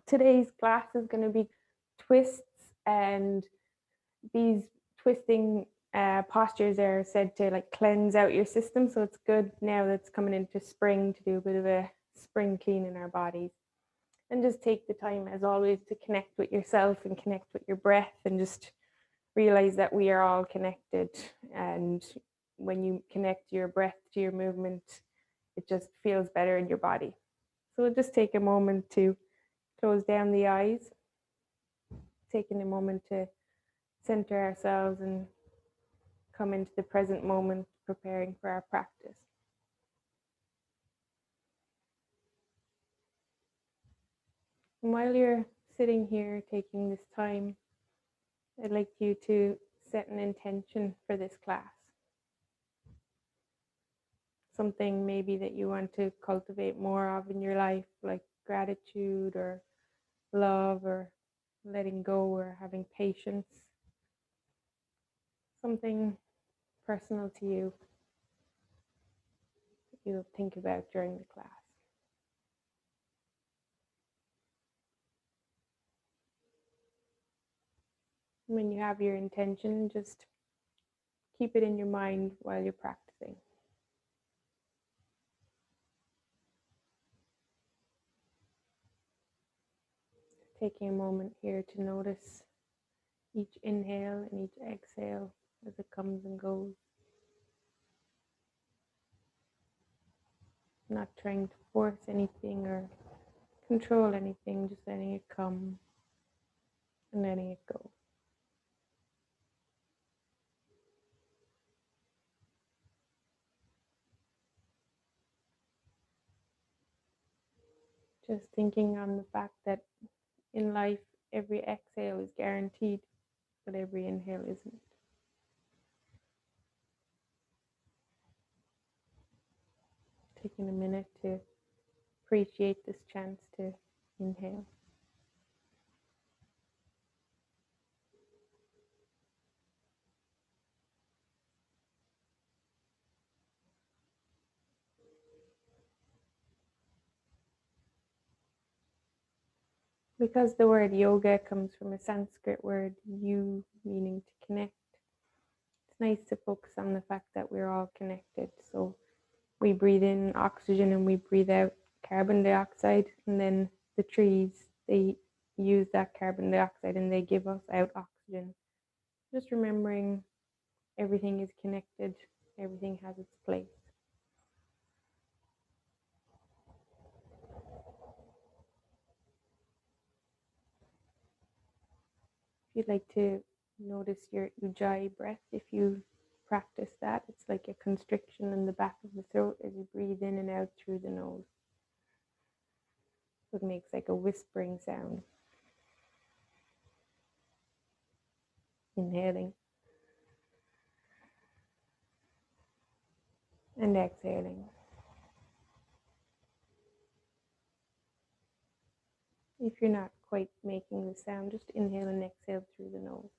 today's class is going to be twists, and these twisting postures are said to like cleanse out your system. So it's good now that's coming into spring to do a bit of a spring clean in our bodies. And just take the time, as always, to connect with yourself and connect with your breath, and just realize that we are all connected. And when you connect your breath to your movement, it just feels better in your body. So we'll just take a moment to close down the eyes, taking a moment to center ourselves and come into the present moment, preparing for our practice. And while you're sitting here taking this time, I'd like you to set an intention for this class. Something maybe that you want to cultivate more of in your life, like gratitude or love or letting go or having patience. Something personal to you that you'll think about during the class. When you have your intention, just keep it in your mind while you're practicing. Taking a moment here to notice each inhale and each exhale as it comes and goes. Not trying to force anything or control anything, just letting it come and letting it go. Just thinking on the fact that in life, every exhale is guaranteed, but every inhale isn't. Taking a minute to appreciate this chance to inhale. Because the word yoga comes from a Sanskrit word, yu, meaning to connect, it's nice to focus on the fact that we're all connected. So we breathe in oxygen and we breathe out carbon dioxide, and then the trees, they use that carbon dioxide and they give us out oxygen. Just remembering everything is connected, everything has its place. If you'd like to notice your ujjayi breath, if you practice that, it's like a constriction in the back of the throat as you breathe in and out through the nose. So it makes like a whispering sound. Inhaling and exhaling. If you're not quite making the sound, just inhale and exhale through the nose.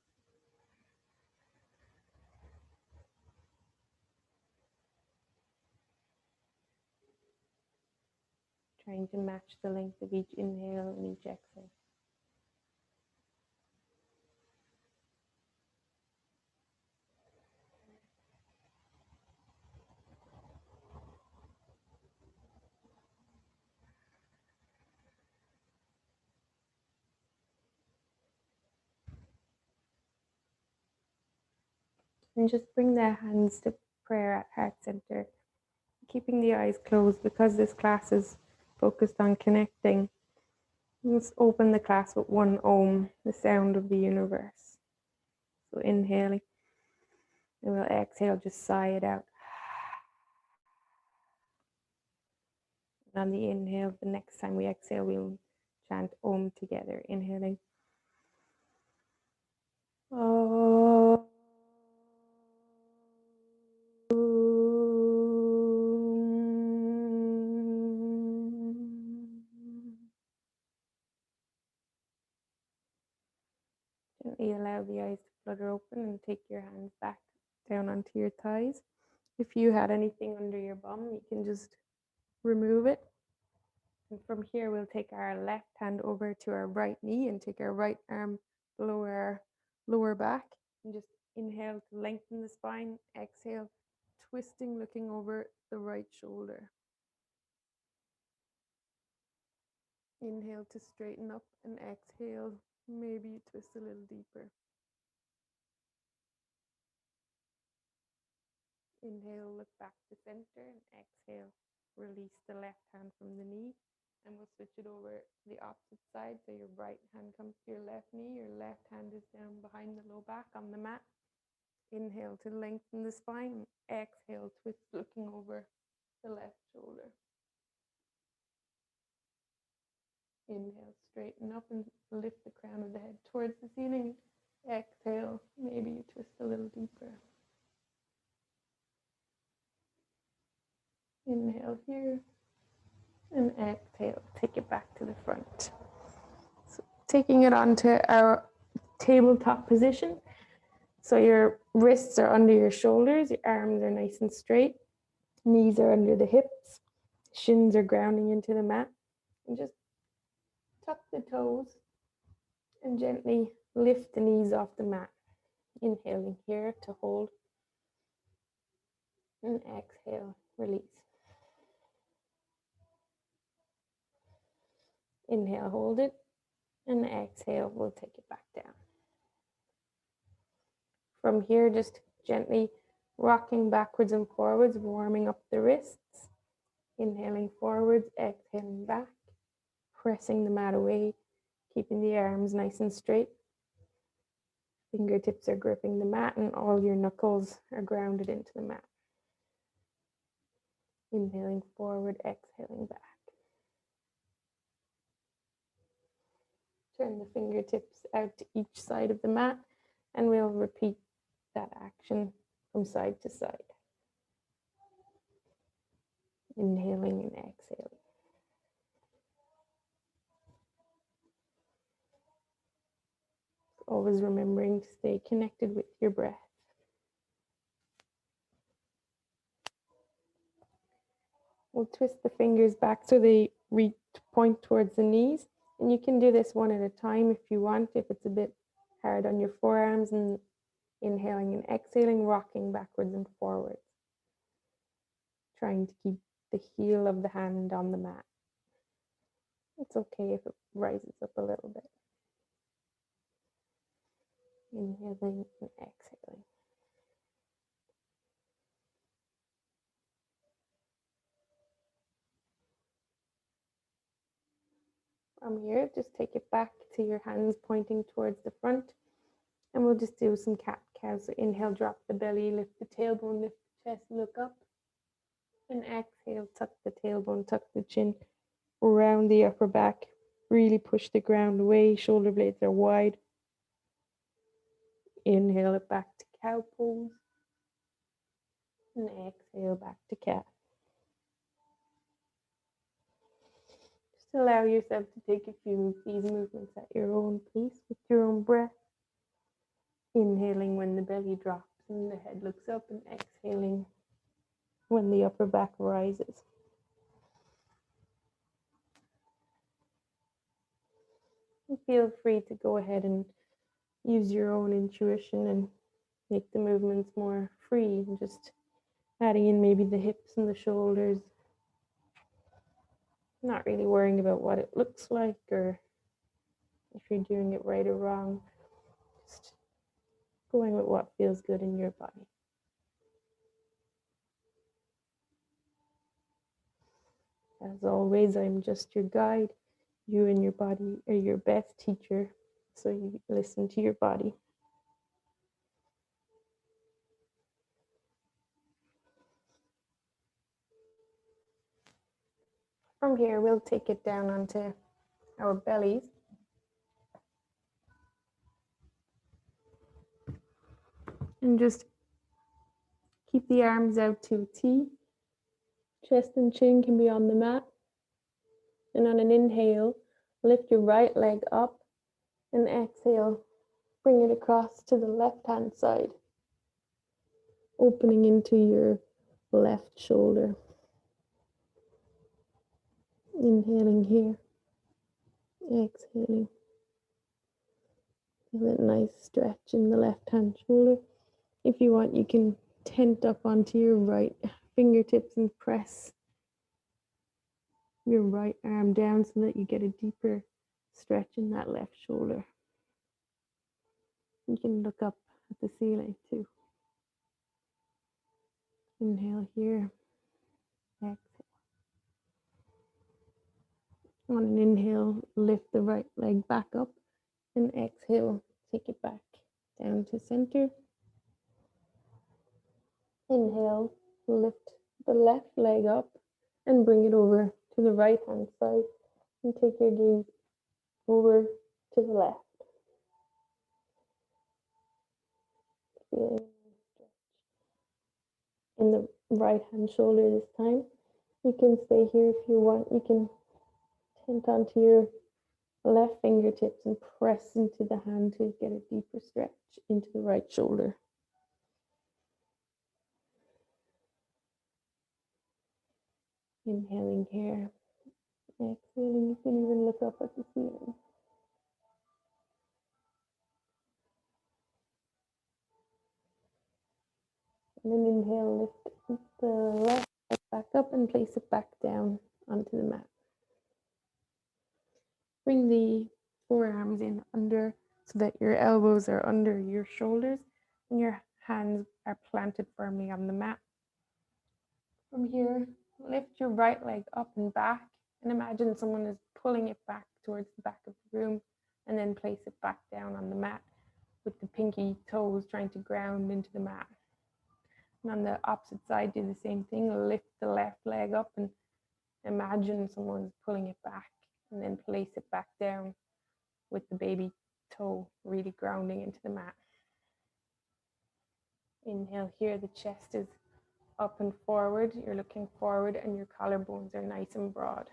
Trying to match the length of each inhale and each exhale. And just bring the hands to prayer at heart center, keeping the eyes closed because this class is focused on connecting. Let's open the class with one Om, the sound of the universe. So inhaling, and we'll exhale, just sigh it out. And on the inhale, the next time we exhale, we'll chant Om together. Inhaling. Om. Gently allow the eyes to flutter open and take your hands back down onto your thighs. If you had anything under your bum, you can just remove it. And from here, we'll take our left hand over to our right knee and take our right arm below our lower back. And just inhale to lengthen the spine. Exhale, twisting, looking over the right shoulder. Inhale to straighten up and exhale. Maybe you twist a little deeper. Inhale, look back to center, and exhale, release the left hand from the knee. And we'll switch it over to the opposite side. So your right hand comes to your left knee, your left hand is down behind the low back on the mat. Inhale to lengthen the spine. Exhale, twist, looking over the left shoulder. Inhale, straighten up and lift the crown of the head towards the ceiling. Exhale, maybe you twist a little deeper. Inhale here, and exhale, take it back to the front. So taking it onto our tabletop position. So your wrists are under your shoulders, your arms are nice and straight, knees are under the hips, shins are grounding into the mat. And just tuck the toes and gently lift the knees off the mat. Inhaling here to hold, and exhale, release. Inhale, hold it, and exhale, we'll take it back down. From here, just gently rocking backwards and forwards, warming up the wrists. Inhaling forwards, exhaling back, pressing the mat away, keeping the arms nice and straight. Fingertips are gripping the mat and all your knuckles are grounded into the mat. Inhaling forward, exhaling back. Turn the fingertips out to each side of the mat, and we'll repeat that action from side to side. Inhaling and exhaling. Always remembering to stay connected with your breath. We'll twist the fingers back so they point towards the knees. And you can do this one at a time if you want, if it's a bit hard on your forearms, and inhaling and exhaling, rocking backwards and forwards. Trying to keep the heel of the hand on the mat. It's okay if it rises up a little bit. Inhaling and exhaling. From here, just take it back to your hands pointing towards the front. And we'll just do some cat-cow. So inhale, drop the belly, lift the tailbone, lift the chest, look up. And exhale, tuck the tailbone, tuck the chin, round the upper back. Really push the ground away, shoulder blades are wide. Inhale it back to cow pose. And exhale back to cat. Just allow yourself to take a few of these movements at your own pace with your own breath. Inhaling when the belly drops and the head looks up, and exhaling when the upper back rises. And feel free to go ahead and use your own intuition and make the movements more free, and just adding in maybe the hips and the shoulders. Not really worrying about what it looks like or if you're doing it right or wrong. Just going with what feels good in your body. As always, I'm just your guide. You and your body are your best teacher, so you listen to your body. From here, we'll take it down onto our bellies. And just keep the arms out to a T. Chest and chin can be on the mat. And on an inhale, lift your right leg up, and exhale, bring it across to the left-hand side, opening into your left shoulder. Inhaling here, exhaling. Feel a nice stretch in the left hand shoulder. If you want, you can tent up onto your right fingertips and press your right arm down so that you get a deeper stretch in that left shoulder. You can look up at the ceiling too. Inhale here, exhale. On an inhale, lift the right leg back up, and exhale, take it back down to center. Inhale, lift the left leg up and bring it over to the right hand side, and take your gaze over to the left. Feeling in the right hand shoulder this time. You can stay here if you want. You can tent onto your left fingertips and press into the hand to get a deeper stretch into the right shoulder. Inhaling here, exhaling. You can even look up at the ceiling. And then inhale, lift the left leg back up and place it back down onto the mat. Bring the forearms in under so that your elbows are under your shoulders and your hands are planted firmly on the mat. From here, lift your right leg up and back and imagine someone is pulling it back towards the back of the room, and then place it back down on the mat with the pinky toes trying to ground into the mat. And on the opposite side, do the same thing. Lift the left leg up and imagine someone's pulling it back, and then place it back down with the baby toe really grounding into the mat. Inhale here, the chest is up and forward. You're looking forward and your collarbones are nice and broad.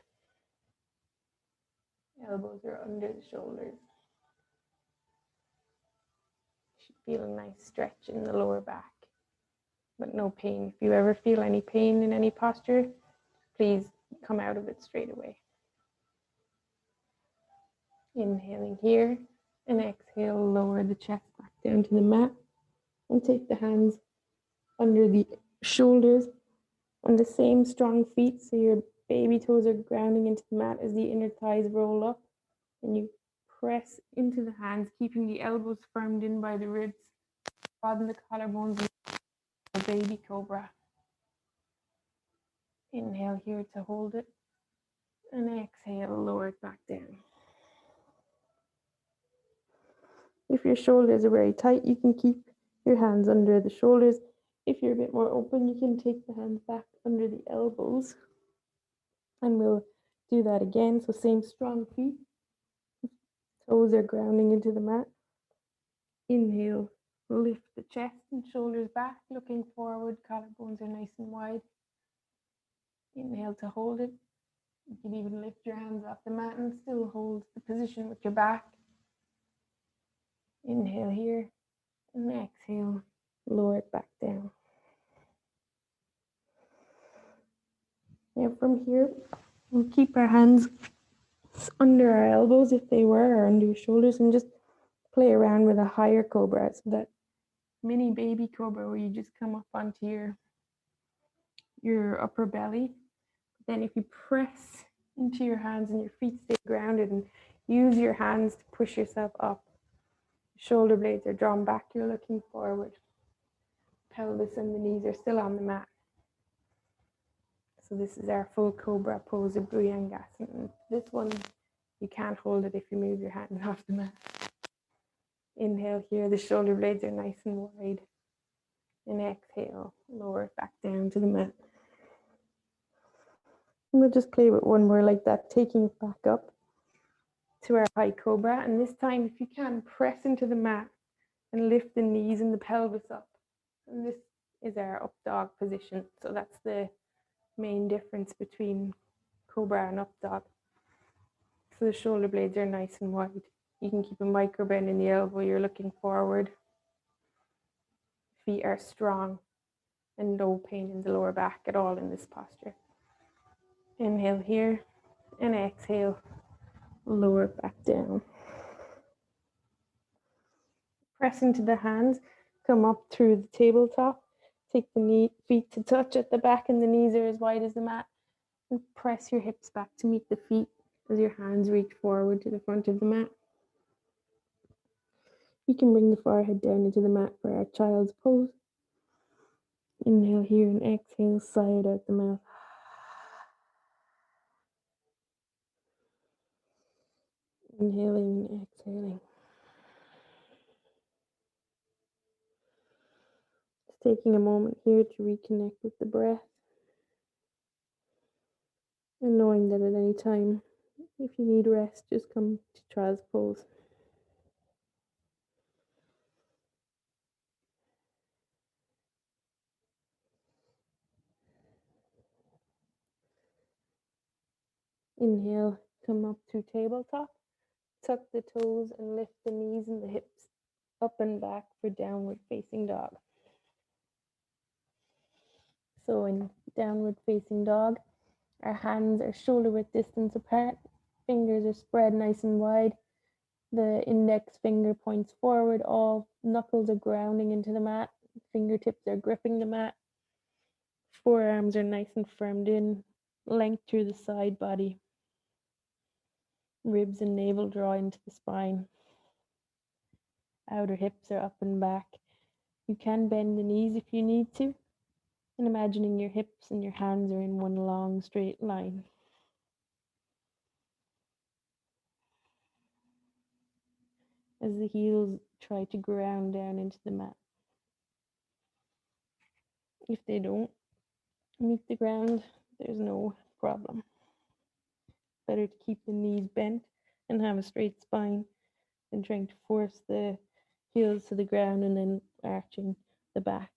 Elbows are under the shoulders. You should feel a nice stretch in the lower back, but no pain. If you ever feel any pain in any posture, please come out of it straight away. Inhaling here, and exhale, lower the chest back down to the mat and take the hands under the shoulders on the same strong feet, so your baby toes are grounding into the mat as the inner thighs roll up, and you press into the hands, keeping the elbows firmed in by the ribs, broaden the collarbones, a baby cobra. Inhale here to hold it, and exhale, lower it back down. If your shoulders are very tight, you can keep your hands under the shoulders. If you're a bit more open, you can take the hands back under the elbows. And we'll do that again. So same strong feet. Toes are grounding into the mat. Inhale, lift the chest and shoulders back, looking forward. Collarbones are nice and wide. Inhale to hold it. You can even lift your hands off the mat and still hold the position with your back. Inhale here, and exhale, lower it back down. Now from here, we'll keep our hands under our elbows if they were, or under your shoulders, and just play around with a higher cobra. So that mini baby cobra where you just come up onto your upper belly. Then if you press into your hands and your feet stay grounded and use your hands to push yourself up. Shoulder blades are drawn back, you're looking forward. Pelvis and the knees are still on the mat. So this is our full cobra pose of Bhujangasana. This one, you can't hold it if you move your hands off the mat. Inhale here, the shoulder blades are nice and wide. And exhale, lower it back down to the mat. And we'll just play with one more like that, taking it back up to our high cobra. And this time, if you can, press into the mat and lift the knees and the pelvis up. And this is our up dog position. So that's the main difference between cobra and up dog. So the shoulder blades are nice and wide. You can keep a micro bend in the elbow, you're looking forward. Feet are strong and no pain in the lower back at all in this posture. Inhale here, And exhale, lower it back down. Press into the hands, come up through the tabletop. Take the feet to touch at the back and the knees are as wide as the mat. And press your hips back to meet the feet as your hands reach forward to the front of the mat. You can bring the forehead down into the mat for our child's pose. Inhale here and exhale, sigh it out the mouth. Inhaling and exhaling. Just taking a moment here to reconnect with the breath. And knowing that at any time, if you need rest, just come to child's pose. Inhale, come up to tabletop. Tuck the toes and lift the knees and the hips up and back for downward facing dog. So in downward facing dog, our hands are shoulder width distance apart. Fingers are spread nice and wide. The index finger points forward. All knuckles are grounding into the mat. Fingertips are gripping the mat. Forearms are nice and firmed in. Length through the side body. Ribs and navel draw into the spine. Outer hips are up and back. You can bend the knees if you need to. And imagining your hips and your hands are in one long straight line. As the heels try to ground down into the mat. If they don't meet the ground, there's no problem. Better to keep the knees bent and have a straight spine than trying to force the heels to the ground and then arching the back.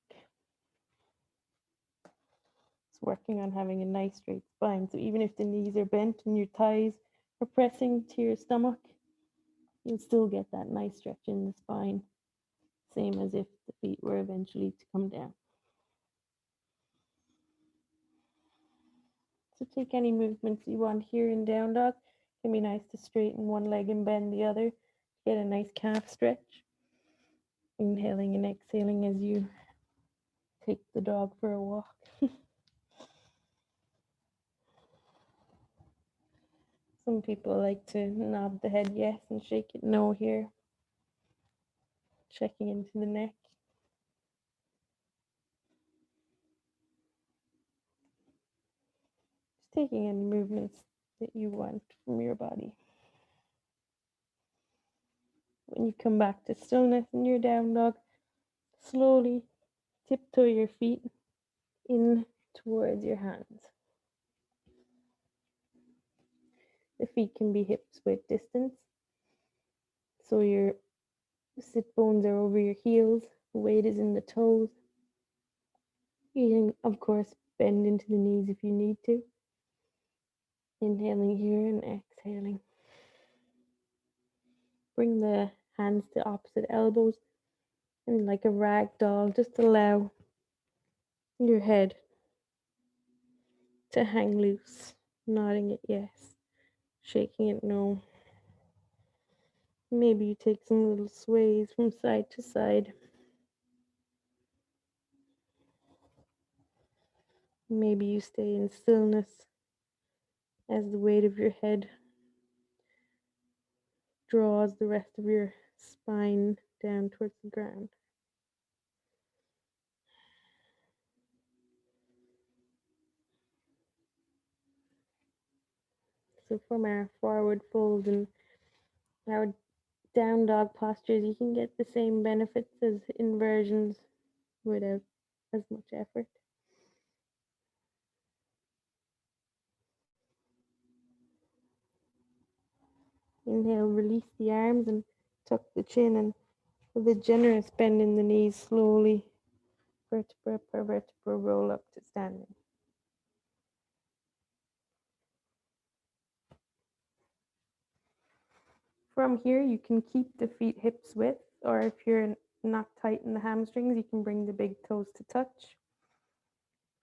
It's working on having a nice straight spine. So even if the knees are bent and your thighs are pressing to your stomach, you'll still get that nice stretch in the spine. Same as if the feet were eventually to come down. So take any movements you want here in down dog. It can be nice to straighten one leg and bend the other. Get a nice calf stretch. Inhaling and exhaling as you take the dog for a walk. Some people like to nod the head yes and shake it no here. Checking into the neck. Just taking any movements that you want from your body. When you come back to stillness in your down dog, slowly tiptoe your feet in towards your hands. The feet can be hips width distance. So your sit bones are over your heels. The weight is in the toes. You can, of course, bend into the knees if you need to. Inhaling here and exhaling. Bring the hands to opposite elbows. And like a rag doll, just allow your head to hang loose. Nodding it yes. Shaking it no. Maybe you take some little sways from side to side. Maybe you stay in stillness as the weight of your head draws the rest of your spine down towards the ground. So from our forward fold and our down dog postures, you can get the same benefits as inversions without as much effort. Inhale, release the arms and tuck the chin, and with a generous bend in the knees, slowly, vertebra per vertebra, roll up to standing. From here, you can keep the feet hips width, or if you're not tight in the hamstrings, you can bring the big toes to touch.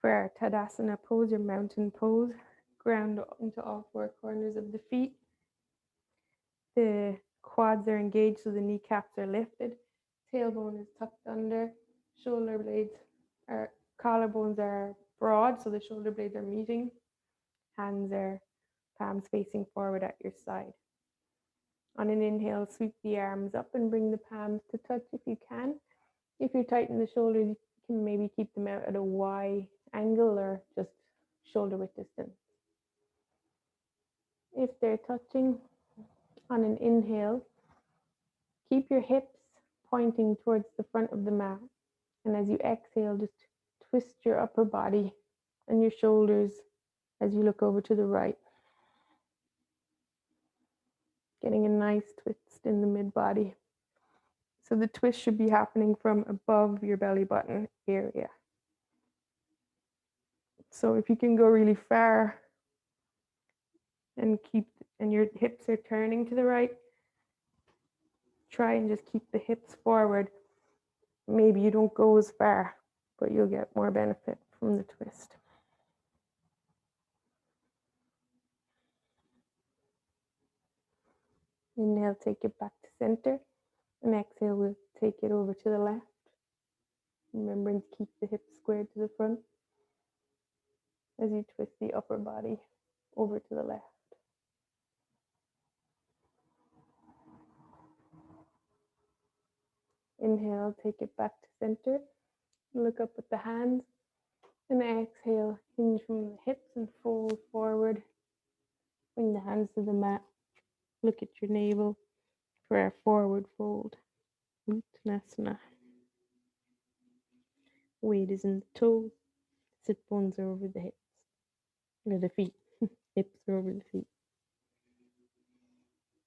For our Tadasana pose or mountain pose, ground into all four corners of the feet. The quads are engaged, so the kneecaps are lifted. Tailbone is tucked under. Shoulder blades are, collarbones are broad, so the shoulder blades are meeting. Hands are palms facing forward at your side. On an inhale, sweep the arms up and bring the palms to touch if you can. If you tighten the shoulders, you can maybe keep them out at a Y angle or just shoulder width distance. If they're touching, on an inhale, keep your hips pointing towards the front of the mat. And as you exhale, just twist your upper body and your shoulders as you look over to the right. Getting a nice twist in the mid body. So the twist should be happening from above your belly button area. So if you can go really far and your hips are turning to the right, try and just keep the hips forward. Maybe you don't go as far, but you'll get more benefit from the twist. Inhale, take it back to center, and exhale, we'll take it over to the left. Remembering to keep the hips squared to the front as you twist the upper body over to the left. Inhale, take it back to center. Look up with the hands. And exhale, hinge from the hips and fold forward. Bring the hands to the mat. Look at your navel for our forward fold. Uttanasana. Weight is in the toes. Sit bones are over the hips. Or the feet. Hips are over the feet.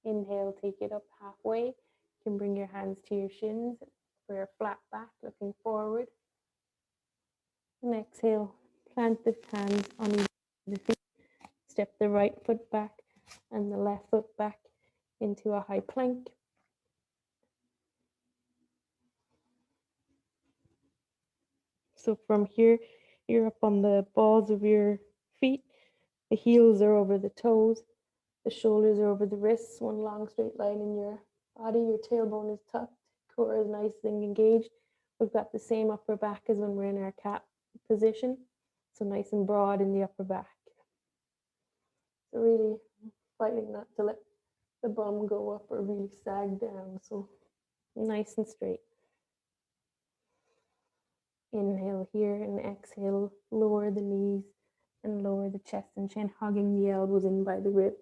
Inhale, take it up halfway. You can bring your hands to your shins for a flat back, looking forward. And exhale, plant the hands on each of the feet. Step the right foot back and the left foot back into a high plank. So from here, you're up on the balls of your feet. The heels are over the toes. The shoulders are over the wrists. One long straight line in your body. Your tailbone is tucked. Core is nice and engaged. We've got the same upper back as when we're in our cat position. So nice and broad in the upper back. So really fighting not to let the bum go up or really sag down. So nice and straight. Inhale here and exhale, lower the knees and lower the chest and chin, hugging the elbows in by the ribs.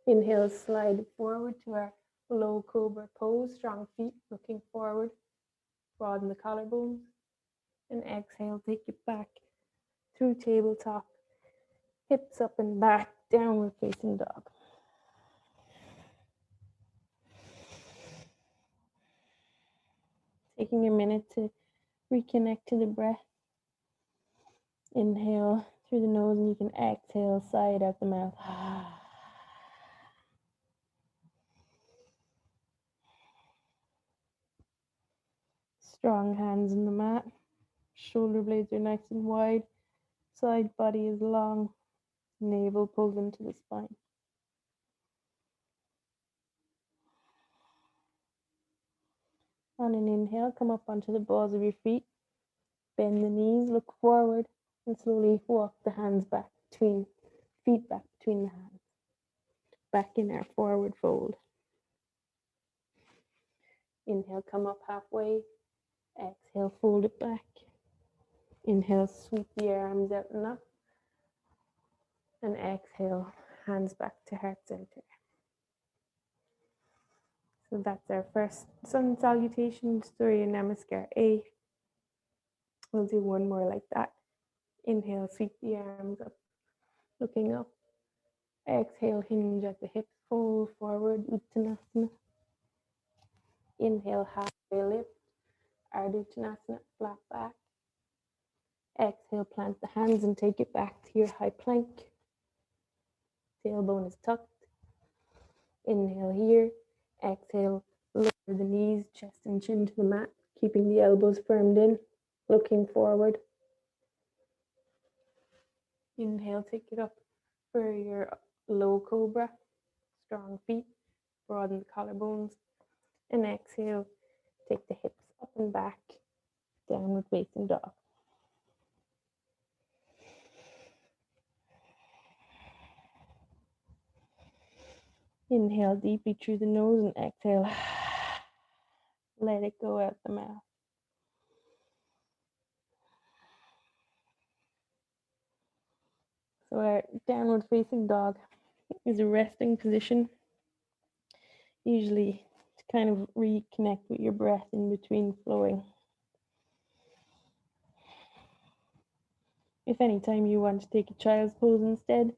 Inhale, slide forward to our low cobra pose, strong feet looking forward, broaden the collarbones. And exhale, take it back through tabletop, hips up and back, downward facing dog. Taking a minute to reconnect to the breath. Inhale through the nose and you can exhale, sigh it out the mouth. Strong hands in the mat. Shoulder blades are nice and wide. Side body is long. Navel pulls into the spine. On an inhale, come up onto the balls of your feet. Bend the knees, look forward, and slowly walk the hands back between feet back between the hands. Back in our forward fold. Inhale, come up halfway. Exhale, fold it back. Inhale, sweep the arms out and up. And exhale, hands back to heart center. So that's our first sun salutation, Surya Namaskar A. We'll do one more like that. Inhale, sweep the arms up, looking up. Exhale, hinge at the hips, fold forward, Uttanasana. Inhale, halfway lift, Ardha Uttanasana, flat back. Exhale, plant the hands and take it back to your high plank. Tailbone is tucked. Inhale here. Exhale, lower the knees, chest and chin to the mat, keeping the elbows firmed in, looking forward. Inhale, take it up for your low cobra, strong feet, broaden the collarbones. And exhale, take the hips up and back, downward facing dog. Inhale deeply through the nose and exhale. Let it go out the mouth. So our downward facing dog is a resting position, usually to kind of reconnect with your breath in between flowing. If any time you want to take a child's pose instead,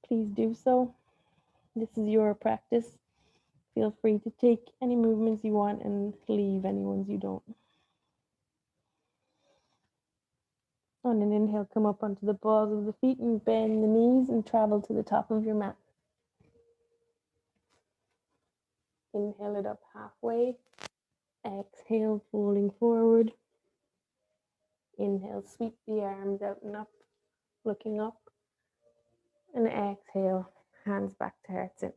please do so. This is your practice. Feel free to take any movements you want and leave any ones you don't. On an inhale, come up onto the balls of the feet and bend the knees and travel to the top of your mat. Inhale it up halfway. Exhale, folding forward. Inhale, sweep the arms out and up, looking up. And exhale, hands back to heart center.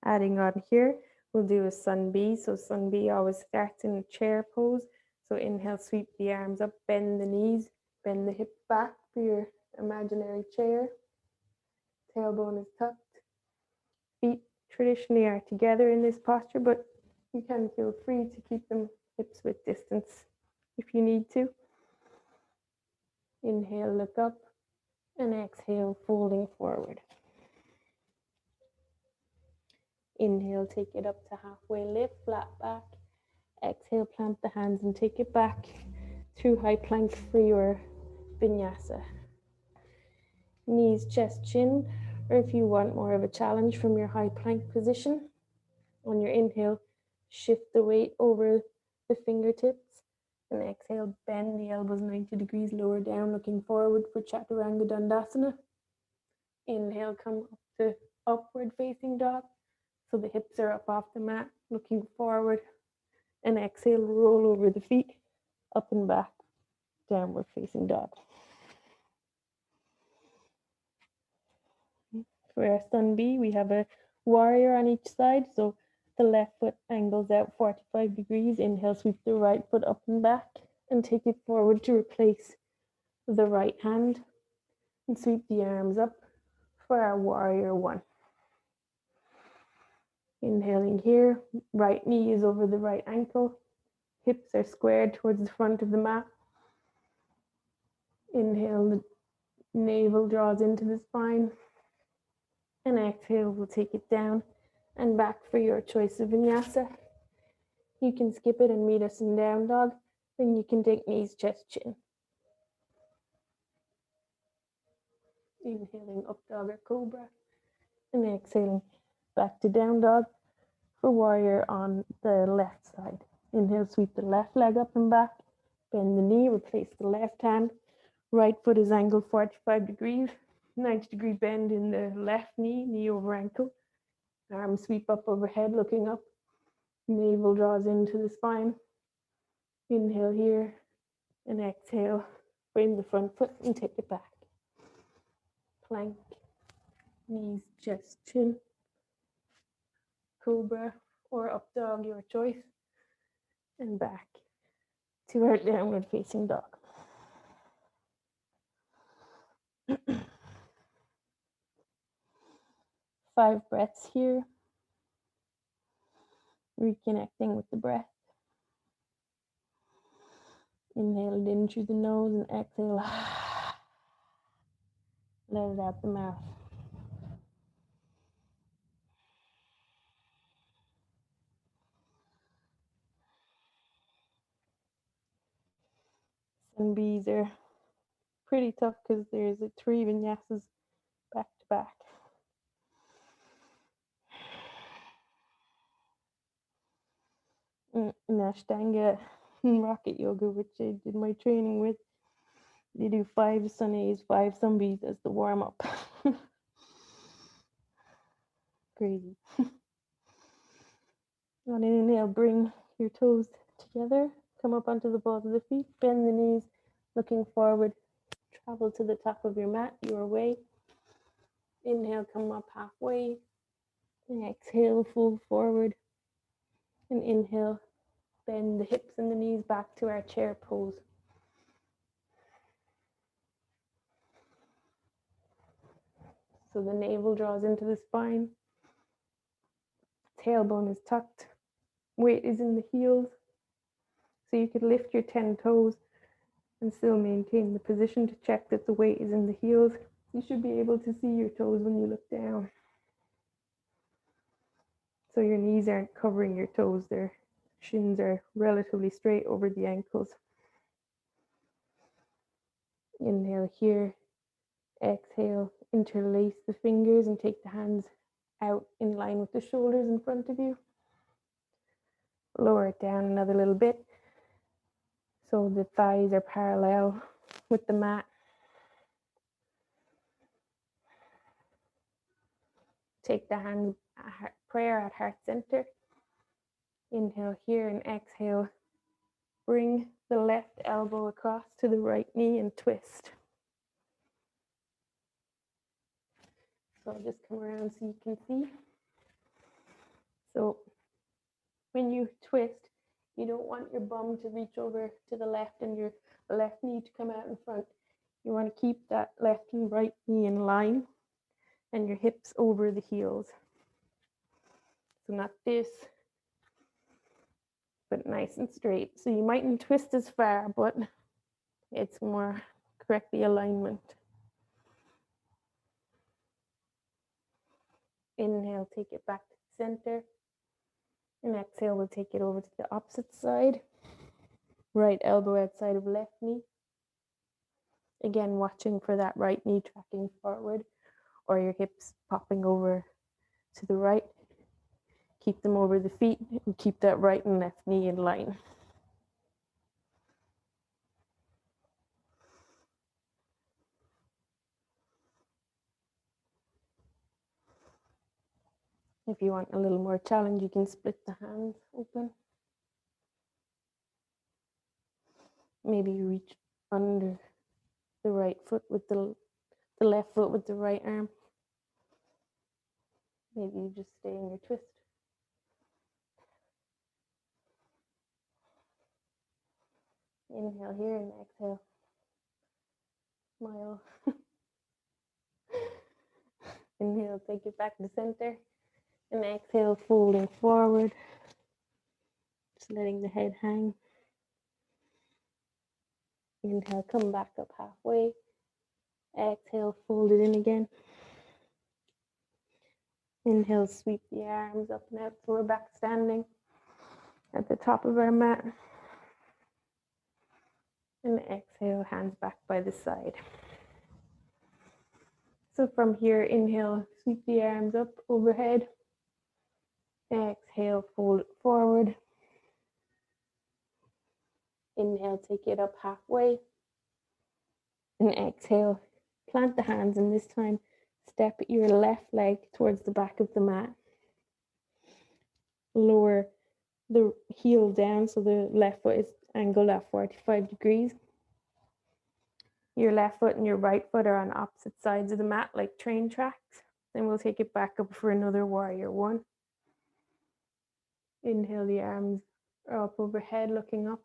Adding on here, we'll do a sun B. So sun B always starts in a chair pose. So inhale, sweep the arms up, bend the knees, bend the hips back for your imaginary chair. Tailbone is tucked. Feet traditionally are together in this posture, but you can feel free to keep them hips width distance if you need to. Inhale, look up, and exhale, folding forward. Inhale, take it up to halfway lift, flat back. Exhale, plant the hands and take it back through high plank for your vinyasa. Knees, chest, chin, or if you want more of a challenge from your high plank position, on your inhale, shift the weight over the fingertips, and exhale, bend the elbows 90 degrees lower down, looking forward for chaturanga dhanurasana. Inhale, come up to upward facing dog, so the hips are up off the mat, looking forward, and exhale, roll over the feet, up and back, downward facing dog. For our sun B, we have a warrior on each side, so the left foot angles out 45 degrees. Inhale, sweep the right foot up and back, and take it forward to replace the right hand, and sweep the arms up for our warrior one. Inhaling here, right knee is over the right ankle, hips are squared towards the front of the mat. Inhale, the navel draws into the spine, and exhale, we'll take it down and back for your choice of vinyasa. You can skip it and meet us in down dog, then you can take knees, chest, chin. Inhaling up dog or cobra, and exhaling back to down dog for warrior on the left side. Inhale, sweep the left leg up and back, bend the knee, replace the left hand. Right foot is angled 45 degrees, 90-degree bend in the left knee, knee over ankle. Arms sweep up overhead, looking up. Navel draws into the spine. Inhale here, and exhale, frame the front foot and take it back. Plank, knees, chest, chin, cobra or up dog, your choice, and back to our downward facing dog. Five breaths here, reconnecting with the breath. Inhale it in through the nose and exhale. Let it out the mouth. Sun Bs are pretty tough because there's 3 vinyasas back to back. In Ashtanga rocket yoga, which I did my training with, they do 5 sun A's, 5 sun B's as the warm up. Crazy. On an inhale, bring your toes together, Come up onto the balls of the feet, bend the knees, looking forward. Travel to the top of your mat, your way. Inhale, come up halfway. And exhale, fold forward. And inhale, bend the hips and the knees back to our chair pose. So the navel draws into the spine. Tailbone is tucked. Weight is in the heels. So you could lift your 10 toes and still maintain the position to check that the weight is in the heels. You should be able to see your toes when you look down. So your knees aren't covering your toes. Their shins are relatively straight over the ankles. Inhale here. Exhale, interlace the fingers and take the hands out in line with the shoulders in front of you. Lower it down another little bit so the thighs are parallel with the mat. Take the hands, prayer at heart center. Inhale here and exhale. Bring the left elbow across to the right knee and twist. So I'll just come around so you can see. So when you twist, you don't want your bum to reach over to the left and your left knee to come out in front. You want to keep that left and right knee in line and your hips over the heels. So not this, but nice and straight. So you mightn't twist as far, but it's more correct the alignment. Inhale, take it back to the center. And exhale, we'll take it over to the opposite side. Right elbow outside of left knee. Again, watching for that right knee tracking forward or your hips popping over to the right. Keep them over the feet and keep that right and left knee in line. If you want a little more challenge, you can split the hands open. Maybe you reach under the right foot with the left foot with the right arm. Maybe you just stay in your twist. Inhale here and exhale. Smile. Inhale, take it back to center. And exhale, folding forward. Just letting the head hang. Inhale, come back up halfway. Exhale, fold it in again. Inhale, sweep the arms up and out so we're back standing at the top of our mat. And exhale, hands back by the side. So from here, inhale, sweep the arms up overhead. Exhale, fold it forward. Inhale, take it up halfway. And exhale, plant the hands, and this time step your left leg towards the back of the mat. Lower the heel down so the left foot is angled at 45 degrees. Your left foot and your right foot are on opposite sides of the mat like train tracks. Then we'll take it back up for another warrior one. Inhale, the arms are up overhead looking up.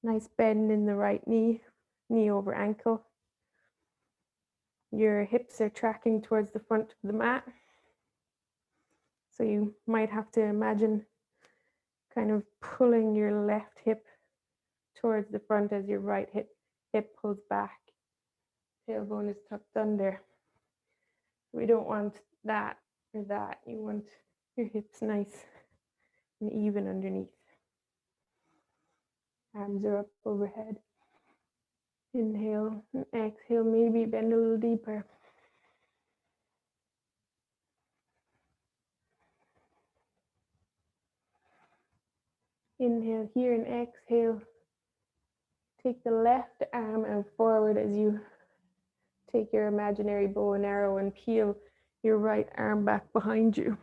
Nice bend in the right knee, knee over ankle. Your hips are tracking towards the front of the mat. So you might have to imagine kind of pulling your left hip towards the front as your right hip pulls back. Tailbone is tucked under. We don't want that or that. You want your hips nice and even underneath. Arms are up overhead. Inhale and exhale, maybe bend a little deeper. Inhale here and exhale. Take the left arm out forward as you take your imaginary bow and arrow and peel your right arm back behind you.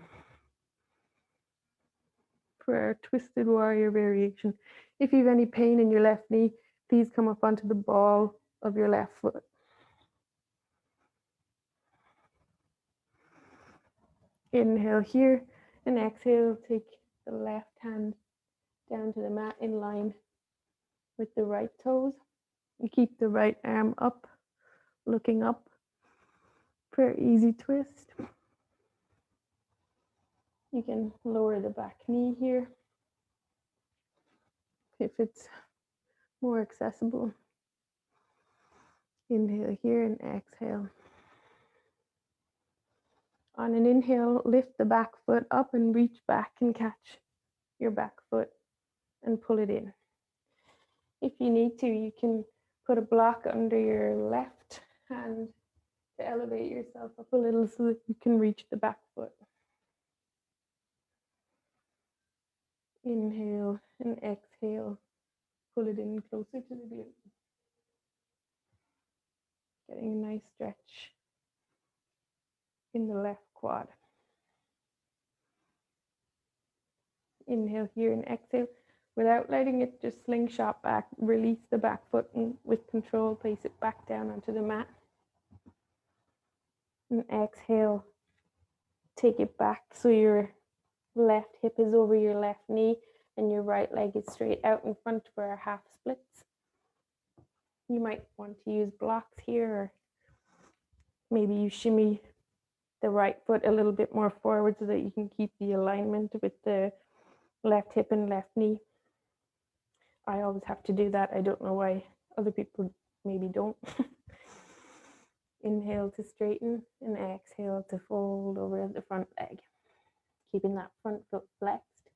for our twisted warrior variation. If you have any pain in your left knee, please come up onto the ball of your left foot. Inhale here and exhale, take the left hand down to the mat in line with the right toes. And keep the right arm up, looking up for an easy twist. You can lower the back knee here if it's more accessible. Inhale here and exhale. On an inhale, lift the back foot up and reach back and catch your back foot and pull it in. If you need to, you can put a block under your left hand to elevate yourself up a little so that you can reach the back foot. Inhale and exhale. Pull it in closer to the glute. Getting a nice stretch in the left quad. Inhale here and exhale. Without letting it just slingshot back, release the back foot and with control, place it back down onto the mat. And exhale, take it back so your left hip is over your left knee and your right leg is straight out in front for our half splits. You might want to use blocks here, or maybe you shimmy the right foot a little bit more forward so that you can keep the alignment with the left hip and left knee. I always have to do that. I don't know why other people maybe don't. Inhale to straighten and exhale to fold over the front leg. Keeping that front foot flexed.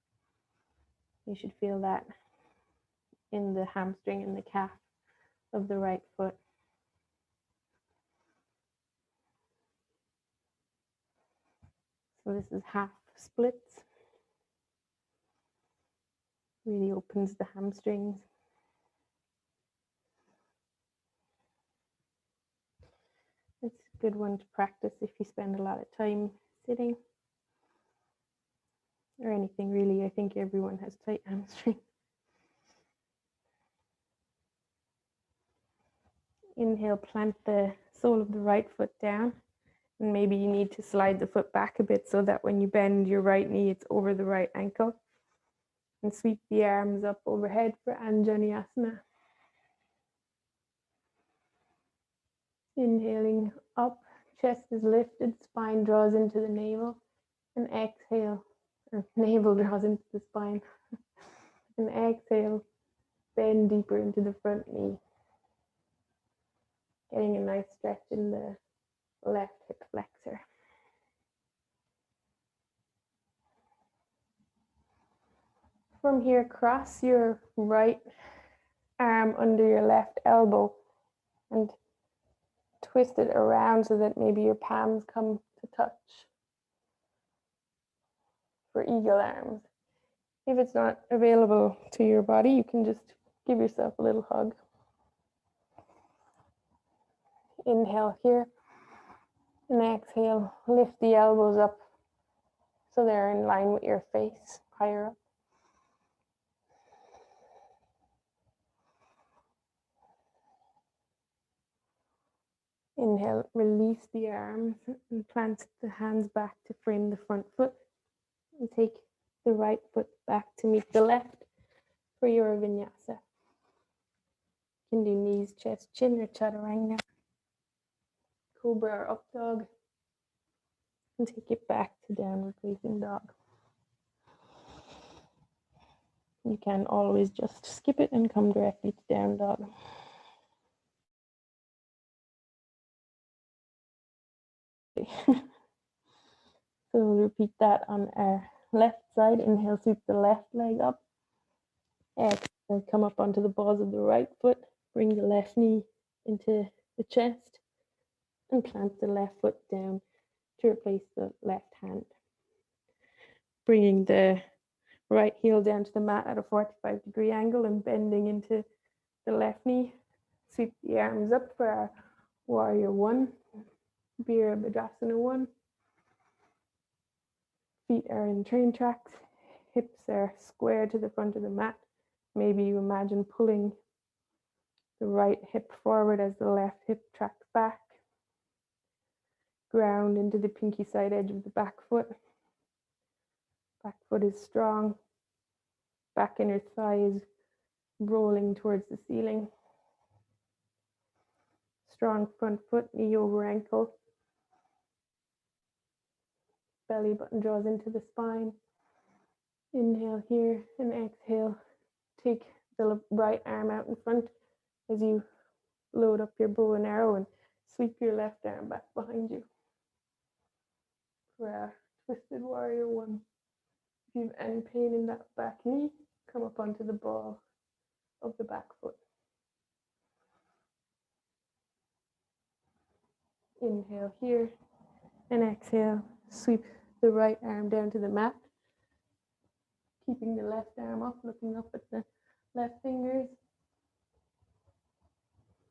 You should feel that in the hamstring and the calf of the right foot. So this is half splits. Really opens the hamstrings. It's a good one to practice if you spend a lot of time sitting or anything really. I think everyone has tight hamstrings. Inhale, plant the sole of the right foot down, and maybe you need to slide the foot back a bit so that when you bend your right knee, it's over the right ankle. And sweep the arms up overhead for Anjaneyasana. Inhaling up, chest is lifted, spine draws into the navel, and exhale, or navel draws into the spine, and exhale, bend deeper into the front knee. Getting a nice stretch in the left hip flexor. From here, cross your right arm under your left elbow and twist it around so that maybe your palms come to touch for eagle arms. If it's not available to your body, you can just give yourself a little hug. Inhale here and exhale, lift the elbows up so they're in line with your face, higher up. Inhale, release the arms and plant the hands back to frame the front foot. And take the right foot back to meet the left for your vinyasa. You can do knees, chest, chin, or chaturanga. Cobra or up dog. And take it back to downward facing dog. You can always just skip it and come directly to down dog. So we'll repeat that on our left side. Inhale, sweep the left leg up. Exhale, come up onto the balls of the right foot. Bring the left knee into the chest and plant the left foot down to replace the left hand. Bringing the right heel down to the mat at a 45-degree angle and bending into the left knee. Sweep the arms up for our warrior one, Virabhadrasana one. Feet are in train tracks. hips are square to the front of the mat. Maybe you imagine pulling the right hip forward as the left hip tracks back. Ground into the pinky side edge of the back foot. Back foot is strong. Back inner thigh is rolling towards the ceiling. Strong front foot, knee over ankle. Belly button draws into the spine. Inhale here and exhale. Take the right arm out in front as you load up your bow and arrow and sweep your left arm back behind you for a twisted warrior one. If you have any pain in that back knee, come up onto the ball of the back foot. Inhale here and exhale. Sweep the right arm down to the mat, keeping the left arm up, looking up at the left fingers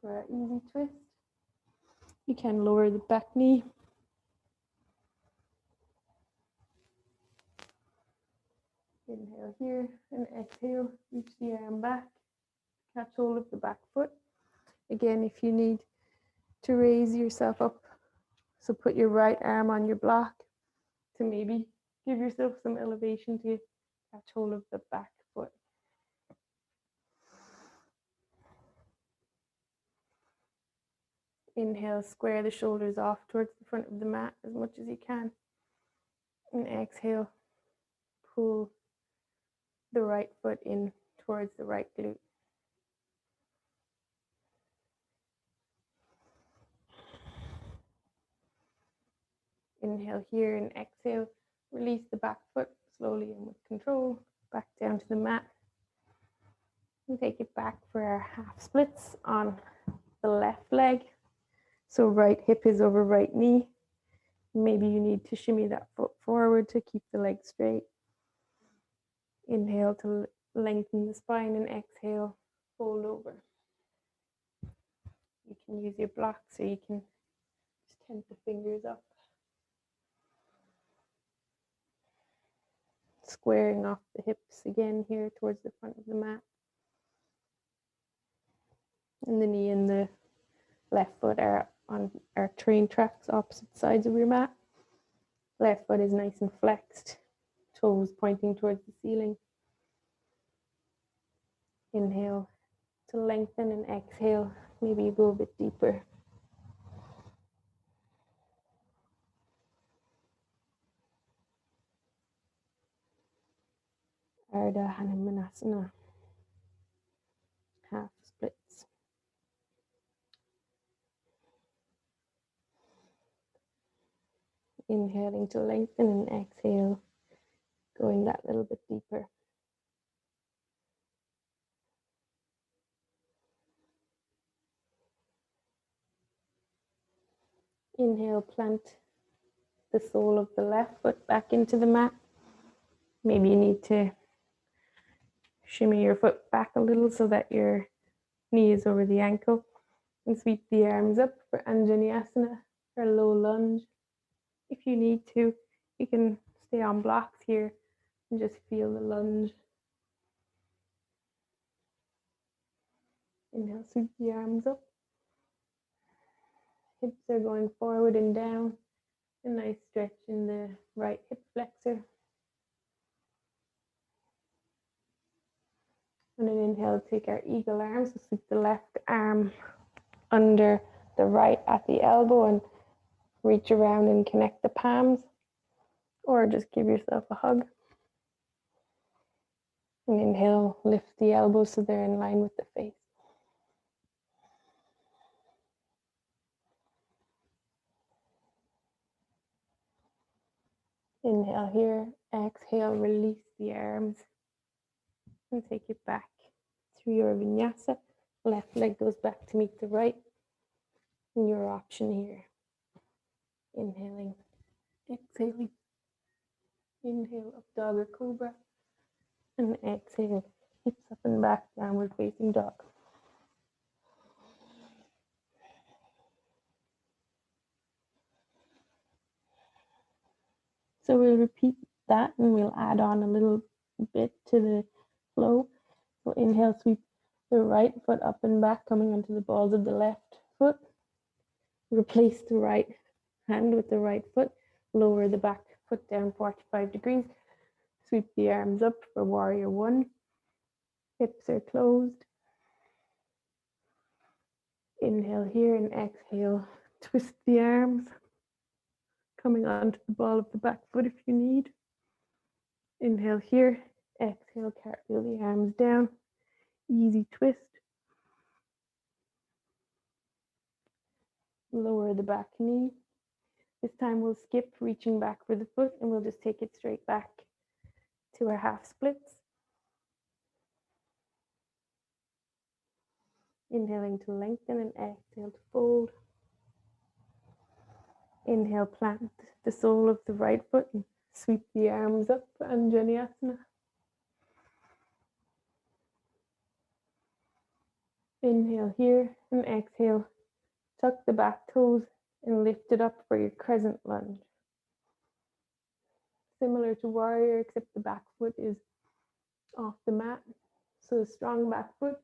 for an easy twist. You can lower the back knee. Inhale here and exhale. Reach the arm back. Catch hold of the back foot. Again, if you need to raise yourself up, so put your right arm on your block to maybe give yourself some elevation to catch hold of the back foot. Inhale, square the shoulders off towards the front of the mat as much as you can. And exhale, pull the right foot in towards the right glute. Inhale here and exhale. Release the back foot slowly and with control. Back down to the mat. And take it back for our half splits on the left leg. So right hip is over right knee. Maybe you need to shimmy that foot forward to keep the leg straight. Inhale to lengthen the spine and exhale, fold over. You can use your block so you can just tent the fingers up. Squaring off the hips again here towards the front of the mat. And the knee and the left foot are on our train tracks, opposite sides of your mat. Left foot is nice and flexed, toes pointing towards the ceiling. Inhale to lengthen and exhale. Maybe you go a bit deeper. Dhanurasana, half splits. Inhaling to lengthen and exhale, going that little bit deeper. Inhale, plant the sole of the left foot back into the mat. Maybe you need to shimmy your foot back a little so that your knee is over the ankle. And sweep the arms up for Vinyasa, or low lunge. If you need to, you can stay on blocks here and just feel the lunge. Inhale, sweep the arms up. Hips are going forward and down. A nice stretch in the right hip flexor. And an inhale, take our eagle arms. So sweep the left arm under the right at the elbow and reach around and connect the palms. Or just give yourself a hug. And inhale, lift the elbows so they're in line with the face. Inhale here, exhale, release the arms and take it back through your vinyasa. Left leg goes back to meet the right. And your option here. Inhaling, exhaling. Inhale, up dog or cobra. And exhale, hips up and back, downward facing dog. So we'll repeat that and we'll add on a little a bit to the flow. So inhale, sweep the right foot up and back, coming onto the balls of the left foot. Replace the right hand with the right foot. Lower the back foot down 45 degrees. Sweep the arms up for warrior one. Hips are closed. Inhale here and exhale. Twist the arms, coming onto the ball of the back foot if you need. Inhale here. Exhale, cartwheel the arms down. Easy twist. Lower the back knee. This time we'll skip reaching back for the foot and we'll just take it straight back to our half splits. Inhaling to lengthen and exhale to fold. Inhale, plant the sole of the right foot and sweep the arms up, Vinyasa. Inhale here and exhale. Tuck the back toes and lift it up for your crescent lunge. Similar to warrior, except the back foot is off the mat. So a strong back foot,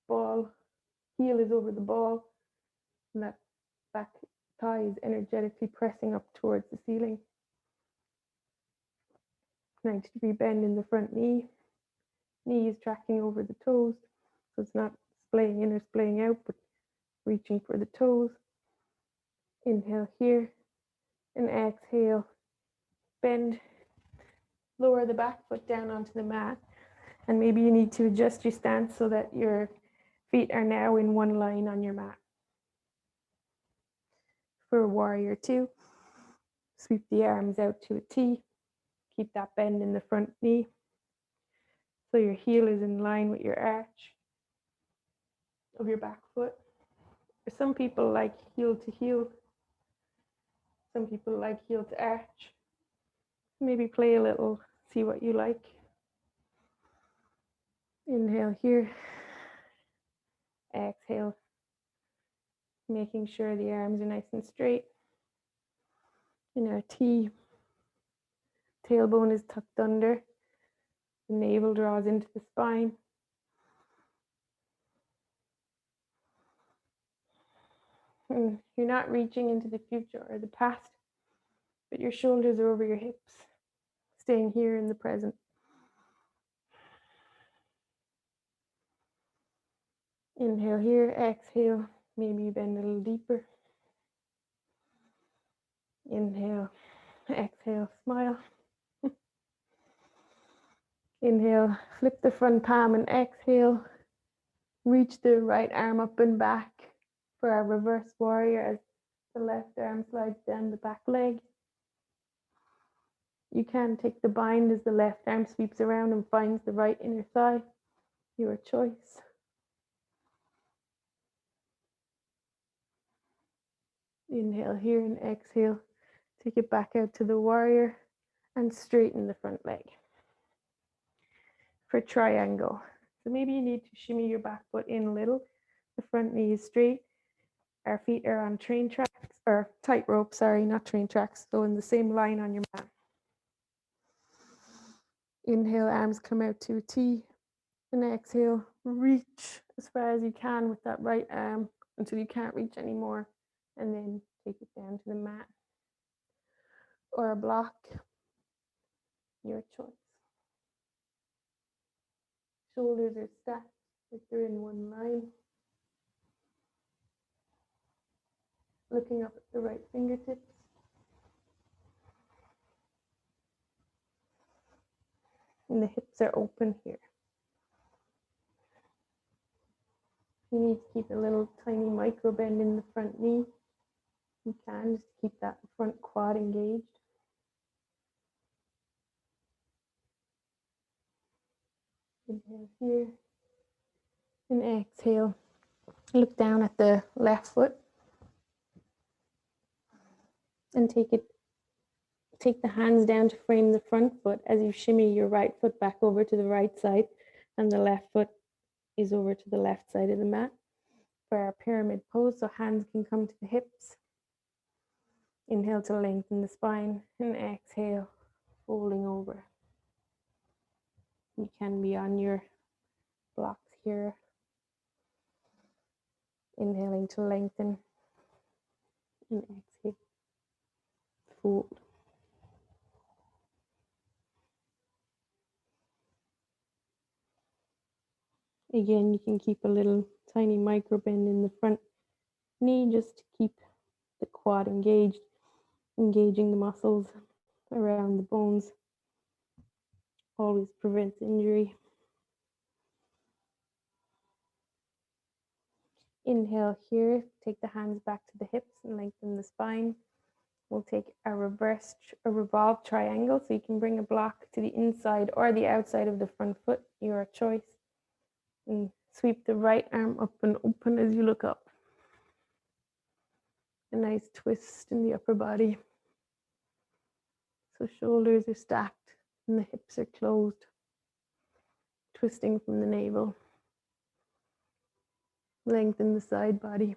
ball, heel is over the ball, and that back thigh is energetically pressing up towards the ceiling. 90-degree bend in the front knee. Knee is tracking over the toes, so it's not splaying in or splaying out, but reaching for the toes. Inhale here and exhale. Bend, lower the back foot down onto the mat, and maybe you need to adjust your stance so that your feet are now in one line on your mat. For warrior two, sweep the arms out to a T. Keep that bend in the front knee so your heel is in line with your arch of your back foot. For some people like heel to heel. Some people like heel to arch. Maybe play a little, see what you like. Inhale here. Exhale. Making sure the arms are nice and straight. In our T, tailbone is tucked under. The navel draws into the spine. And you're not reaching into the future or the past, but your shoulders are over your hips, staying here in the present. Inhale here, exhale, maybe you bend a little deeper. Inhale, exhale, smile. Inhale, flip the front palm and exhale. Reach the right arm up and back for our reverse warrior as the left arm slides down the back leg. You can take the bind as the left arm sweeps around and finds the right inner thigh. Your choice. Inhale here and exhale. Take it back out to the warrior and straighten the front leg. For triangle. So maybe you need to shimmy your back foot in a little. The front knee is straight. Our feet are on train tracks, or tightrope, sorry, not train tracks. So in the same line on your mat. Inhale, arms come out to a T. And exhale, reach as far as you can with that right arm until you can't reach anymore. And then take it down to the mat. Or a block. Your choice. Shoulders are stacked like they're in one line. Looking up at the right fingertips. And the hips are open here. You need to keep a little tiny micro bend in the front knee. You can just keep that front quad engaged. Inhale here. And exhale. Look down at the left foot. And take the hands down to frame the front foot as you shimmy your right foot back over to the right side and the left foot is over to the left side of the mat for our pyramid pose, so hands can come to the hips. Inhale to lengthen the spine and exhale, folding over. You can be on your blocks here. Inhaling to lengthen and exhale, fold. Again, you can keep a little tiny micro bend in the front knee just to keep the quad engaged, engaging the muscles around the bones. Always prevents injury. Inhale here, take the hands back to the hips and lengthen the spine. We'll take a revolved triangle, so you can bring a block to the inside or the outside of the front foot, your choice. And sweep the right arm up and open as you look up. A nice twist in the upper body. So shoulders are stacked and the hips are closed, twisting from the navel. Lengthen the side body.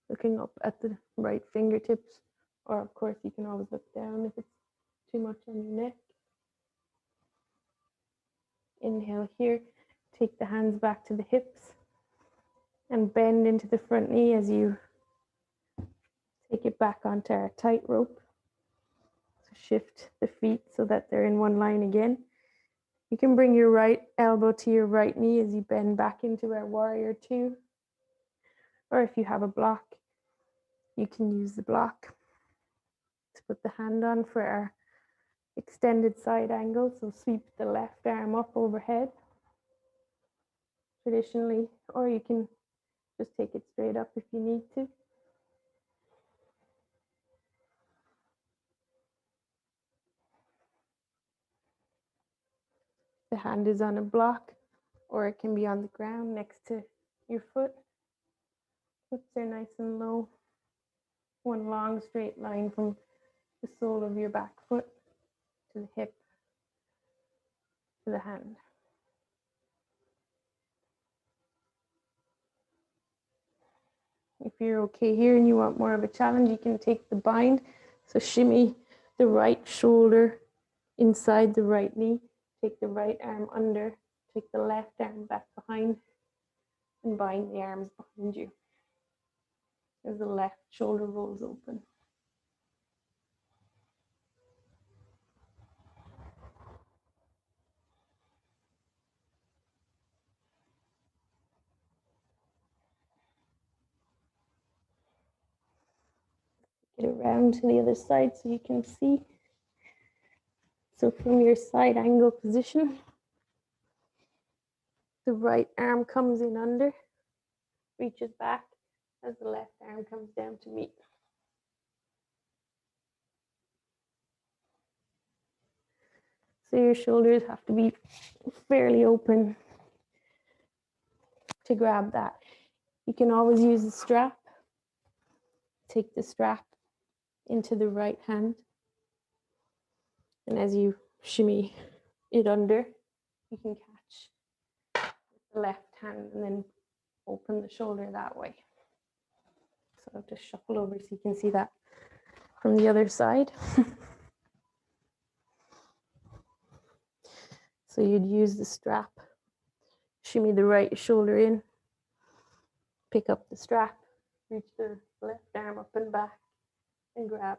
Looking up at the right fingertips, or of course you can always look down if it's too much on your neck. Inhale here, take the hands back to the hips and bend into the front knee as you take it back onto our tightrope. So shift the feet so that they're in one line again. You can bring your right elbow to your right knee as you bend back into our warrior two. Or if you have a block, you can use the block to put the hand on for our extended side angle. So sweep the left arm up overhead traditionally, or you can just take it straight up if you need to. The hand is on a block, or it can be on the ground next to your foot. Hips are nice and low. One long straight line from the sole of your back foot to the hip to the hand. If you're okay here and you want more of a challenge, you can take the bind. So shimmy the right shoulder inside the right knee. Take the right arm under. Take the left arm back behind and bind the arms behind you as the left shoulder rolls open. Get around to the other side so you can see. So from your side angle position, the right arm comes in under, reaches back as the left arm comes down to meet. So your shoulders have to be fairly open to grab that. You can always use the strap. Take the strap into the right hand. And as you shimmy it under, you can catch the left hand and then open the shoulder that way. So I have to shuffle over so you can see that from the other side. So you'd use the strap, shimmy the right shoulder in, pick up the strap, reach the left arm up and back, and grab.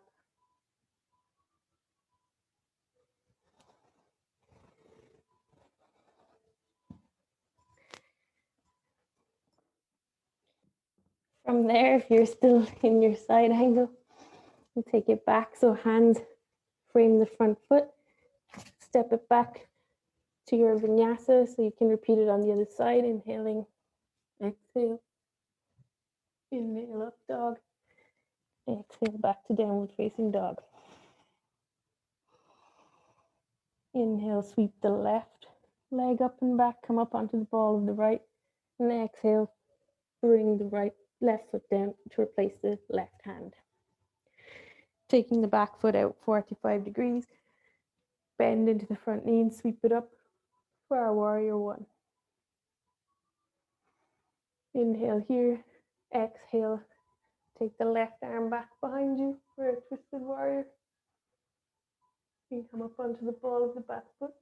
From there, if you're still in your side angle, you take it back. So hands frame the front foot, step it back to your vinyasa so you can repeat it on the other side. Inhaling, exhale, inhale up dog, exhale back to downward facing dog. Inhale, sweep the left leg up and back, come up onto the ball of the right, and exhale, bring the left foot down to replace the left hand. Taking the back foot out 45 degrees, bend into the front knee and sweep it up for our warrior one. Inhale here, exhale, take the left arm back behind you for a twisted warrior. You can come up onto the ball of the back foot.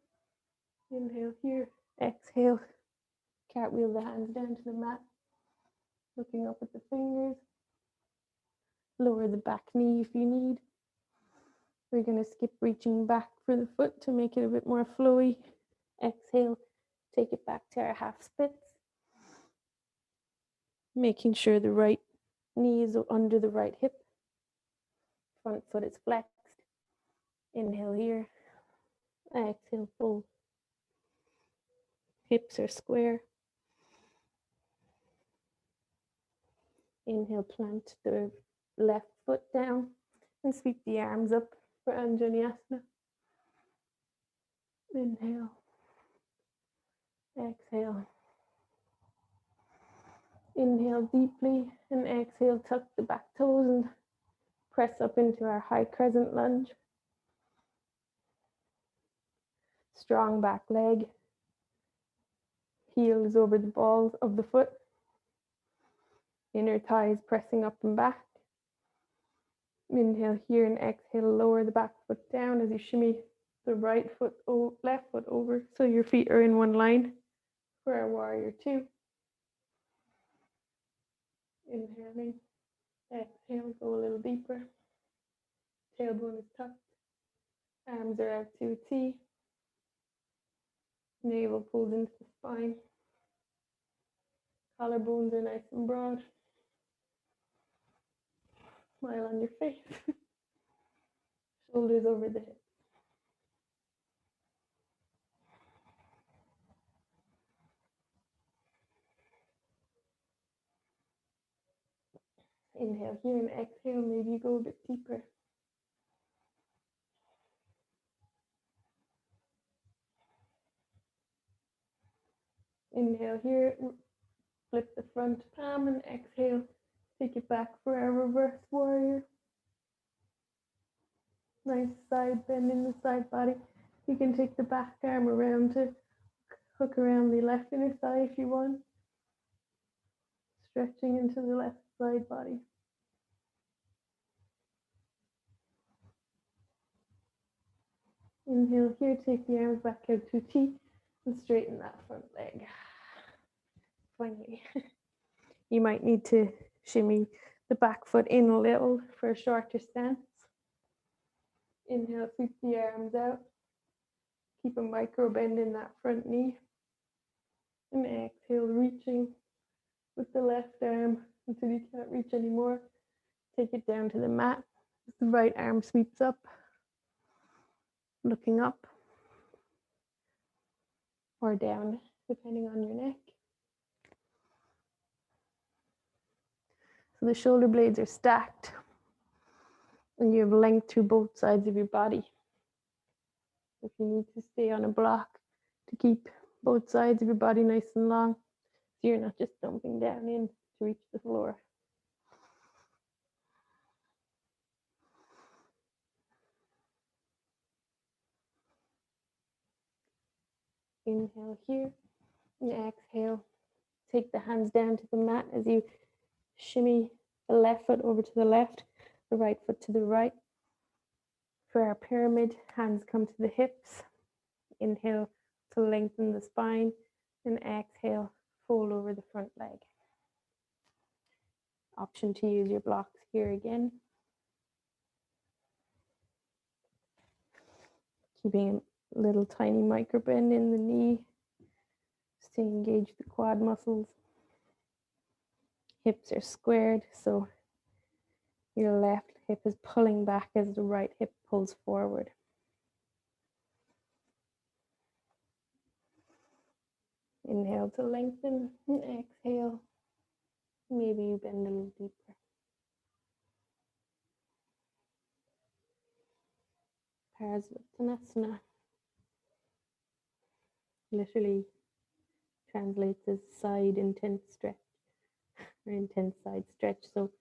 Inhale here. Exhale. Cartwheel the hands down to the mat. Looking up at the fingers. Lower the back knee if you need. We're going to skip reaching back for the foot to make it a bit more flowy. Exhale. Take it back to our half splits. Making sure the right knee is under the right hip. Front foot is flexed. Inhale here. Exhale, fold. Hips are square. Inhale, plant the left foot down and sweep the arms up for Anjaneyasana. Inhale. Exhale. Inhale deeply and exhale, tuck the back toes and press up into our high crescent lunge. Strong back leg. Heels over the balls of the foot. Inner thighs pressing up and back. Inhale here and exhale, lower the back foot down as you shimmy the right foot, left foot over so your feet are in one line for our warrior two. Inhaling, exhale, go a little deeper. Tailbone is tucked. Arms are out to a T. Navel pulls into the spine. Collarbones are nice and broad. Smile on your face. Shoulders over the hips. Inhale here and exhale, maybe you go a bit deeper. Inhale here, flip the front palm and exhale, take it back for our reverse warrior. Nice side bend in the side body. You can take the back arm around to hook around the left inner thigh if you want. Stretching into the left side body. Inhale here, take the arms back out to T and straighten that front leg. Finally, you might need to shimmy the back foot in a little for a shorter stance. Inhale, sweep the arms out. Keep a micro bend in that front knee. And exhale, reaching with the left arm until you can't reach anymore. Take it down to the mat. The right arm sweeps up, looking up or down, depending on your neck. So the shoulder blades are stacked and you have length through both sides of your body. If you need to stay on a block to keep both sides of your body nice and long, so you're not just dumping down in to reach the floor. Inhale here and exhale. Take the hands down to the mat as you shimmy the left foot over to the left, the right foot to the right. For our pyramid, hands come to the hips. Inhale to lengthen the spine and exhale, fold over the front leg. Option to use your blocks here again. Keeping a little tiny micro bend in the knee. Stay engage the quad muscles. Hips are squared, so your left hip is pulling back as the right hip pulls forward. Inhale to lengthen and exhale. Maybe you bend a little deeper. Pashimottanasana literally translates as side intense stretch or intense side stretch. So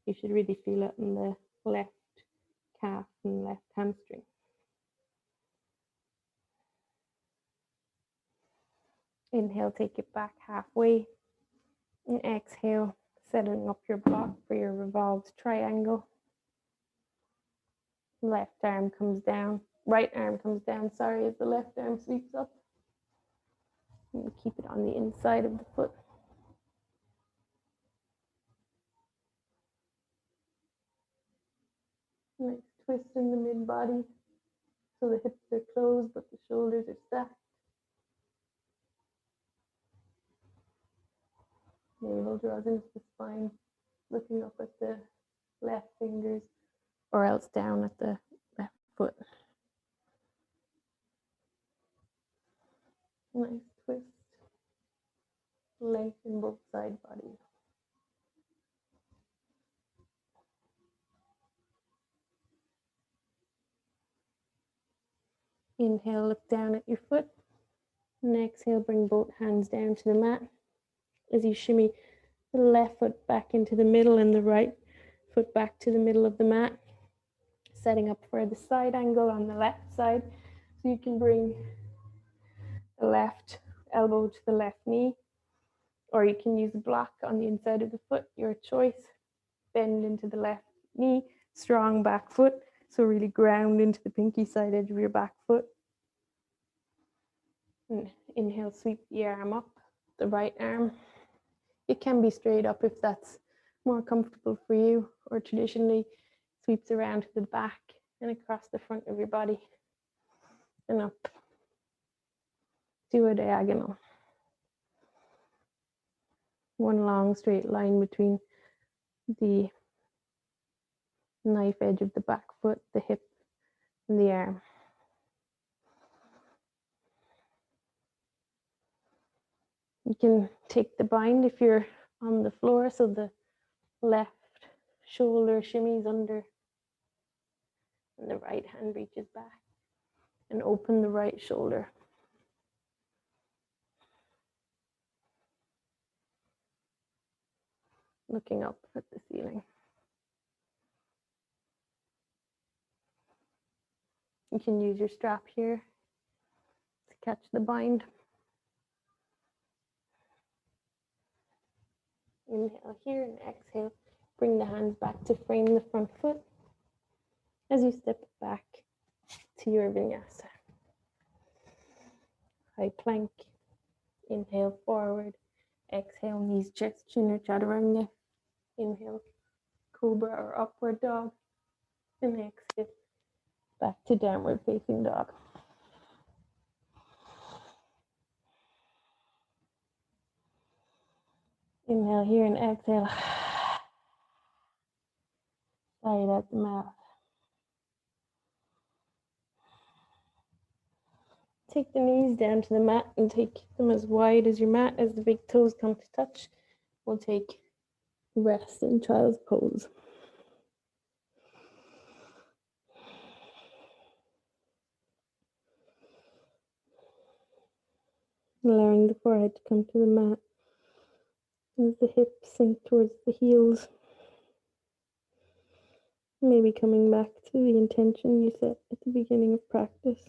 you should really feel it in the left calf and left hamstring. Inhale, take it back halfway. And exhale, setting up your block for your revolved triangle. Left arm comes down, right arm comes down, sorry, as the left arm sweeps up. And keep it on the inside of the foot. Nice twist in the mid-body. So the hips are closed, but the shoulders are stacked. Navel draws into the spine, looking up at the left fingers, or else down at the left foot. Nice twist. Lengthen both side bodies. Inhale, look down at your foot. And exhale, bring both hands down to the mat. As you shimmy the left foot back into the middle and the right foot back to the middle of the mat. Setting up for the side angle on the left side. So you can bring the left elbow to the left knee, or you can use a block on the inside of the foot, your choice. Bend into the left knee, strong back foot. So really ground into the pinky side edge of your back foot. And inhale, sweep the arm up, the right arm. It can be straight up if that's more comfortable for you, or traditionally sweeps around to the back and across the front of your body and up to a diagonal. One long straight line between the knife edge of the back foot, the hip, and the arm. You can take the bind if you're on the floor, so the left shoulder shimmies under and the right hand reaches back, and open the right shoulder. Looking up at the ceiling. You can use your strap here to catch the bind. Inhale here and exhale. Bring the hands back to frame the front foot as you step back to your vinyasa. High plank. Inhale forward. Exhale, knees, chest, chin, or chaturanga. Inhale, cobra or upward dog. And exhale, back to downward facing dog. Inhale here and exhale. Sigh it out the mouth. Take the knees down to the mat and take them as wide as your mat as the big toes come to touch. We'll take rest in child's pose. Allowing the forehead to come to the mat as the hips sink towards the heels. Maybe coming back to the intention you set at the beginning of practice.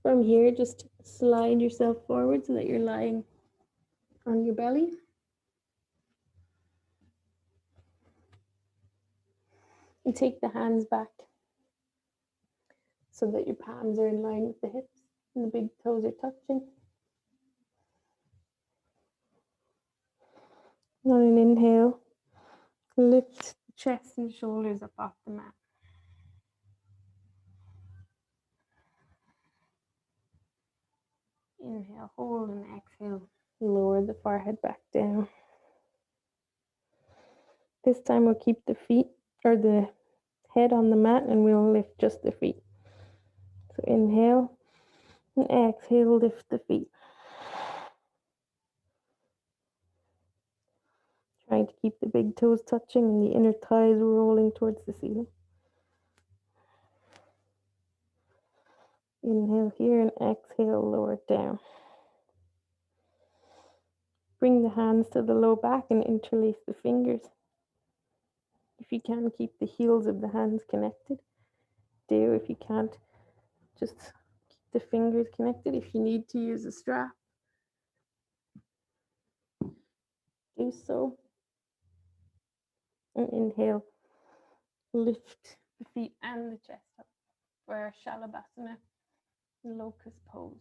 From here, just slide yourself forward so that you're lying on your belly. And take the hands back so that your palms are in line with the hips and the big toes are touching. On an inhale, lift the chest and shoulders up off the mat. Inhale, hold, and exhale, lower the forehead back down. This time we'll keep the feet or the head on the mat and we'll lift just the feet. So inhale and exhale, lift the feet. Trying to keep the big toes touching and the inner thighs rolling towards the ceiling. Inhale here and exhale, lower it down. Bring the hands to the low back and interlace the fingers. If you can, keep the heels of the hands connected. do. If you can't, just keep the fingers connected. If you need to use a strap, do so. And inhale, lift the feet and the chest up for our Savasana, locust pose.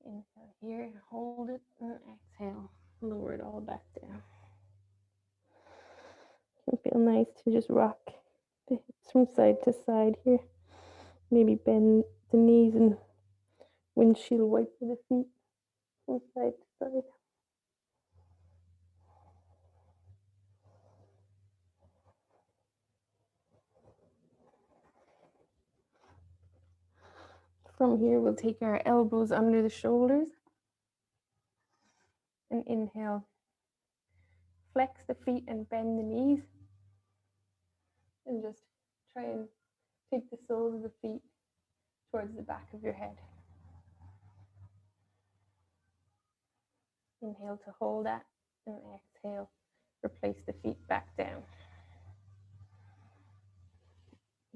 Inhale here, hold it, and exhale, lower it all back down. It can feel nice to just rock the hips from side to side here. Maybe bend the knees and windshield wiper the feet from side to side. From here, we'll take our elbows under the shoulders and inhale. Flex the feet and bend the knees. And just try and take the soles of the feet towards the back of your head. Inhale to hold that, and exhale, replace the feet back down.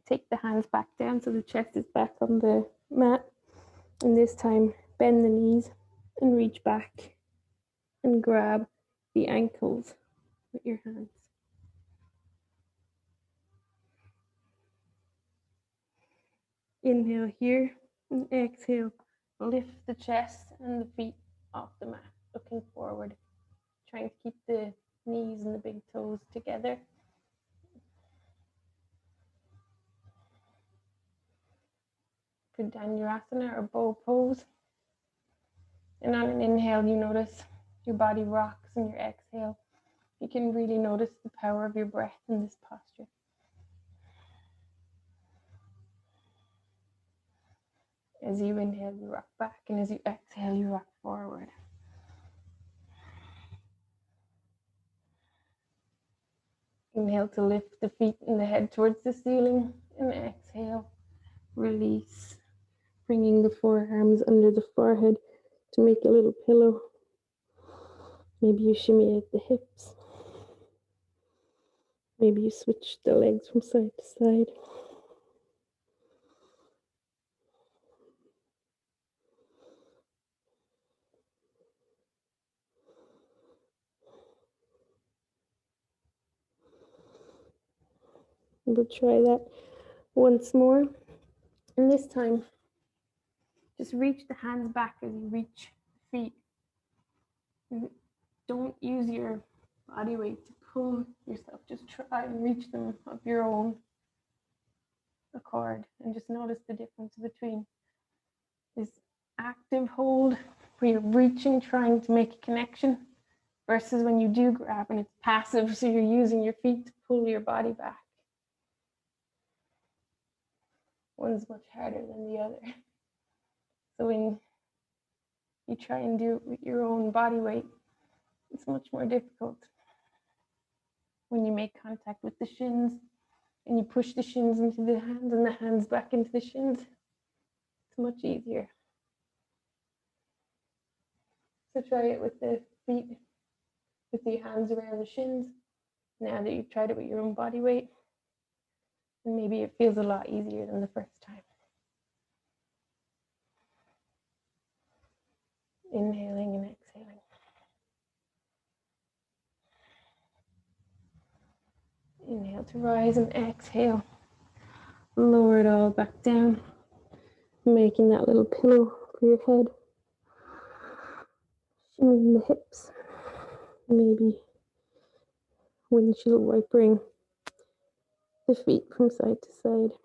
Take the hands back down so the chest is back on the mat. And this time, bend the knees and reach back and grab the ankles with your hands. Inhale here and exhale. Lift the chest and the feet off the mat, looking forward. Trying to keep the knees and the big toes together. For dhanurasana or bow pose. And on an inhale, you notice your body rocks, and your exhale, you can really notice the power of your breath in this posture. As you inhale, you rock back, and as you exhale, you rock forward. Inhale to lift the feet and the head towards the ceiling, and exhale, release, bringing the forearms under the forehead to make a little pillow. Maybe you shimmy at the hips. Maybe you switch the legs from side to side. We'll try that once more. And this time, just reach the hands back as you reach the feet. Don't use your body weight to pull yourself. Just try and reach them of your own accord. And just notice the difference between this active hold, where you're reaching, trying to make a connection, versus when you do grab and it's passive, so you're using your feet to pull your body back. One's much harder than the other. So when you try and do it with your own body weight, it's much more difficult. When you make contact with the shins and you push the shins into the hands and the hands back into the shins, it's much easier. So try it with the feet, with the hands around the shins, now that you've tried it with your own body weight. And maybe it feels a lot easier than the first time. Inhaling and exhaling. Inhale to rise and exhale. Lower it all back down, making that little pillow for your head. Shimmying the hips. Maybe windshield wipering the feet from side to side.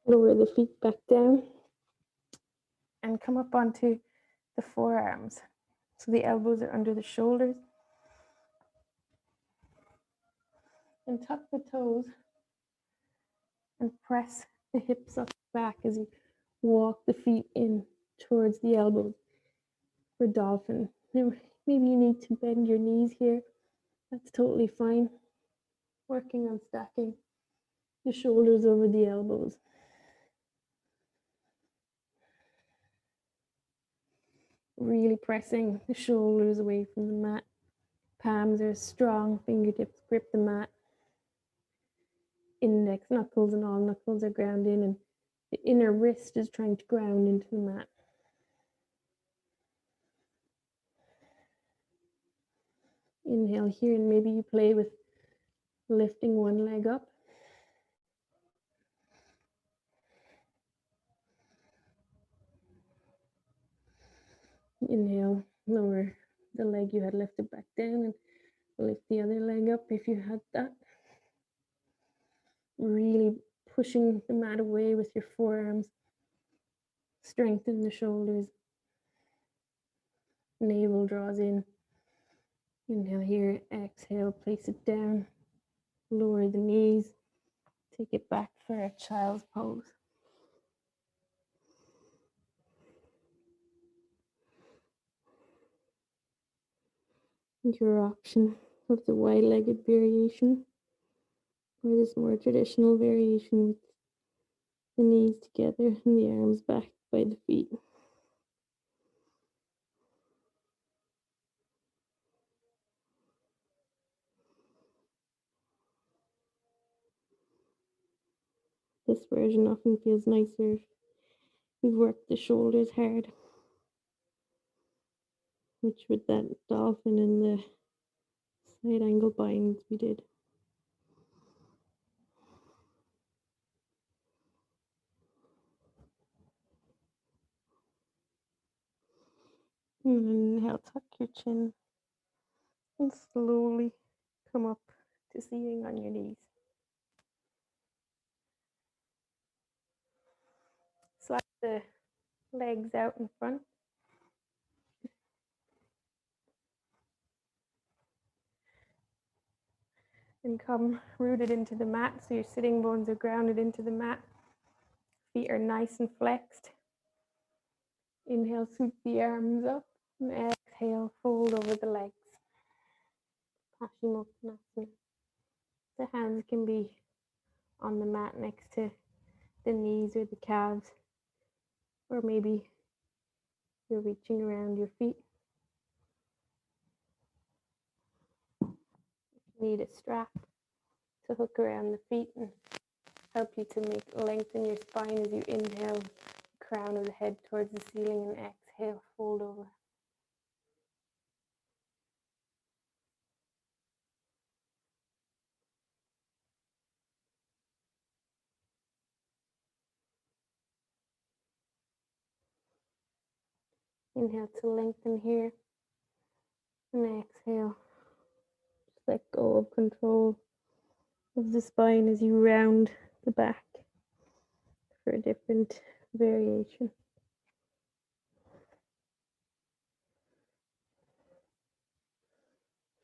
Lower the feet back down and come up onto the forearms. So the elbows are under the shoulders. And tuck the toes and press the hips up back as you walk the feet in towards the elbows for dolphin. Now, maybe you need to bend your knees here. That's totally fine. Working on stacking the shoulders over the elbows. Really pressing the shoulders away from the mat. Palms are strong, fingertips grip the mat. Index knuckles and all knuckles are ground in, and the inner wrist is trying to ground into the mat. Inhale here, and maybe you play with lifting one leg up. Inhale, lower the leg you had lifted back down and lift the other leg up if you had that. Really pushing the mat away with your forearms. Strengthen the shoulders. Navel draws in. Inhale here, exhale, place it down. Lower the knees. Take it back for a child's pose. Your option of the wide-legged variation or this more traditional variation with the knees together and the arms back by the feet. This version often feels nicer if we've worked the shoulders hard, which with that dolphin and the side angle binds we did. Inhale, tuck your chin and slowly come up to seating on your knees. Slap the legs out in front. And come rooted into the mat, so your sitting bones are grounded into the mat. Feet are nice and flexed. Inhale, sweep the arms up, and exhale, fold over the legs. Pashimottanasana. The hands can be on the mat next to the knees or the calves, or maybe you're reaching around your feet. If you need a strap to hook around the feet and help you to lengthen your spine as you inhale, crown of the head towards the ceiling, and exhale, fold over. Inhale to lengthen here, and exhale, just let go of control of the spine as you round the back for a different variation.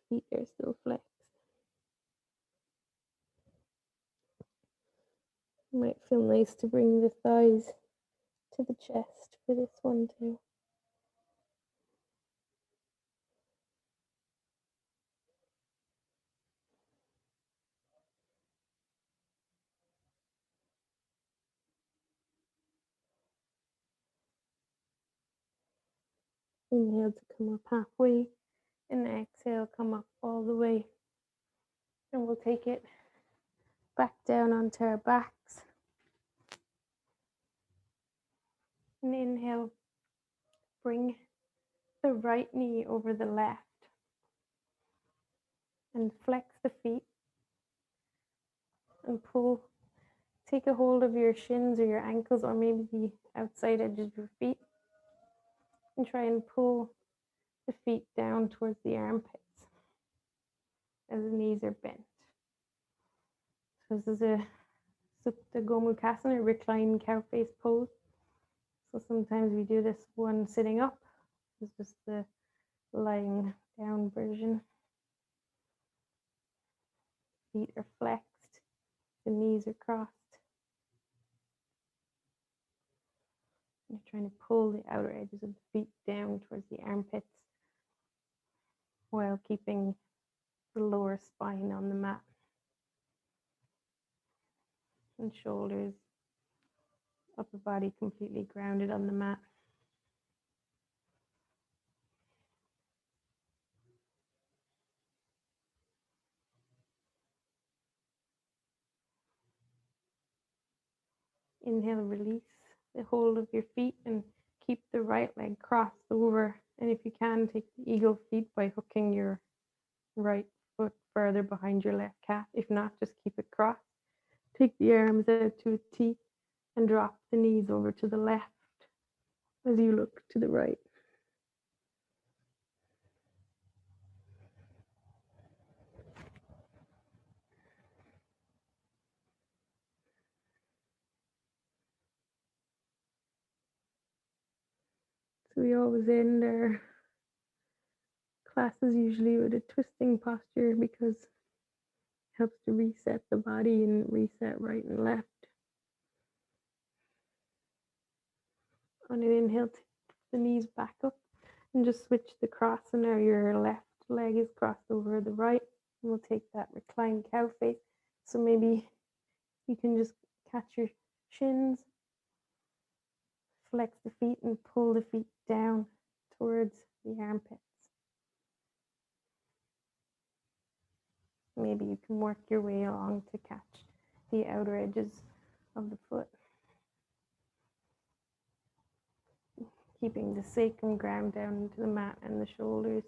Feet are still flexed. It might feel nice to bring the thighs to the chest for this one too. Inhale to come up halfway, and exhale, come up all the way. And we'll take it back down onto our backs. And inhale, bring the right knee over the left and flex the feet and pull. Take a hold of your shins or your ankles, or maybe the outside edge of your feet, and try and pull the feet down towards the armpits as the knees are bent. So this is the gomukhasana, reclined cow face pose. So sometimes we do this one sitting up. This is just the lying down version. Feet are flexed, the knees are crossed. You're trying to pull the outer edges of the feet down towards the armpits while keeping the lower spine on the mat. and shoulders, upper body completely grounded on the mat. Inhale, release the hold of your feet and keep the right leg crossed over. And if you can, take the eagle feet by hooking your right foot further behind your left calf. If not, just keep it crossed. Take the arms out to a T and drop the knees over to the left as you look to the right. So we always end our classes usually with a twisting posture because it helps to reset the body and reset right and left. On an inhale, take the knees back up and just switch the cross. So now your left leg is crossed over the right. And we'll take that reclined cow face. So maybe you can just catch your shins, flex the feet, and pull the feet down towards the armpits. Maybe you can work your way along to catch the outer edges of the foot. Keeping the sacrum ground down into the mat and the shoulders.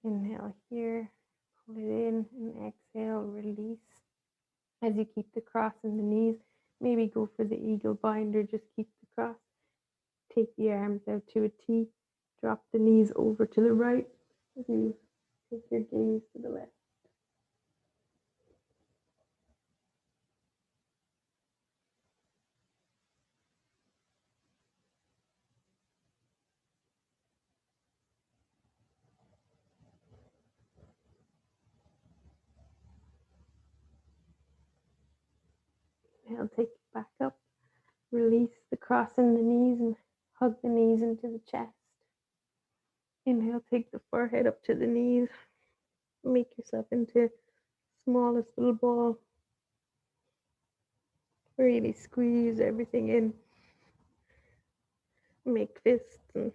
Inhale here, pull it in, and exhale, release. As you keep the cross in the knees, maybe go for the eagle bind or just keep the cross. Take the arms out to a T, drop the knees over to the right as you take your gaze to the left. Inhale, take it back up. Release the cross in the knees and hug the knees into the chest. Inhale, take the forehead up to the knees. Make yourself into smallest little ball. Really squeeze everything in. Make fists and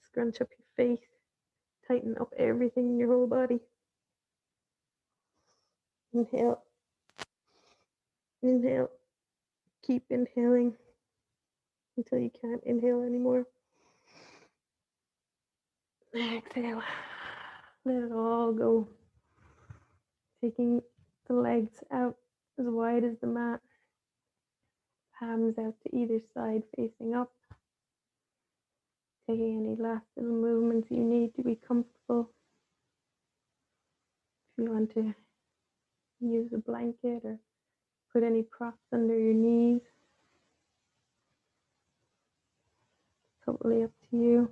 scrunch up your face. Tighten up everything in your whole body. Inhale. Inhale. Keep inhaling until you can't inhale anymore. Exhale. Let it all go. Taking the legs out as wide as the mat. Palms out to either side facing up. Taking any last little movements you need to be comfortable. If you want to use a blanket or put any props under your knees. Totally up to you.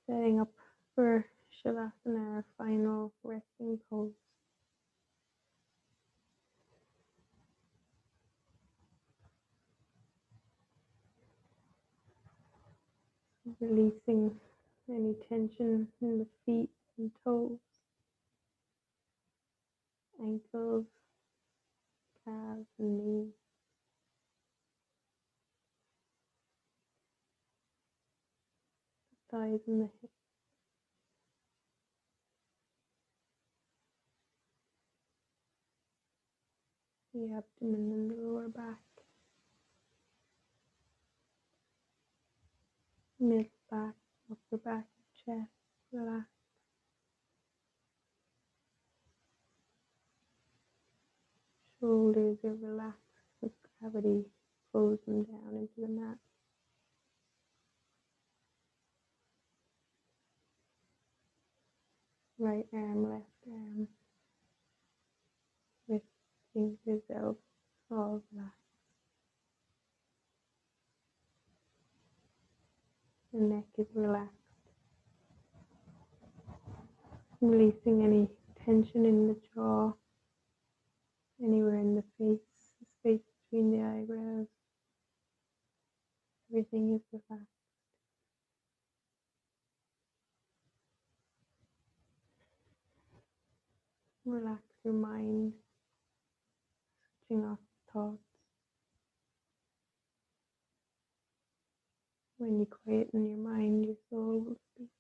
Setting up for Savasana, our final resting pose. Releasing any tension in the feet and toes, ankles, calves and knees. Thighs and the hips. The abdomen and the lower back. Mid back, upper back, chest, relax. Shoulders are relaxed as gravity pulls them down into the mat. Right arm, left arm, wrist, fingers, elbows, all relaxed. The neck is relaxed. Releasing any tension in the jaw, anywhere in the face, the space between the eyebrows. Everything is relaxed. Relax your mind, switching off thoughts. When you quieten your mind, your soul will speak.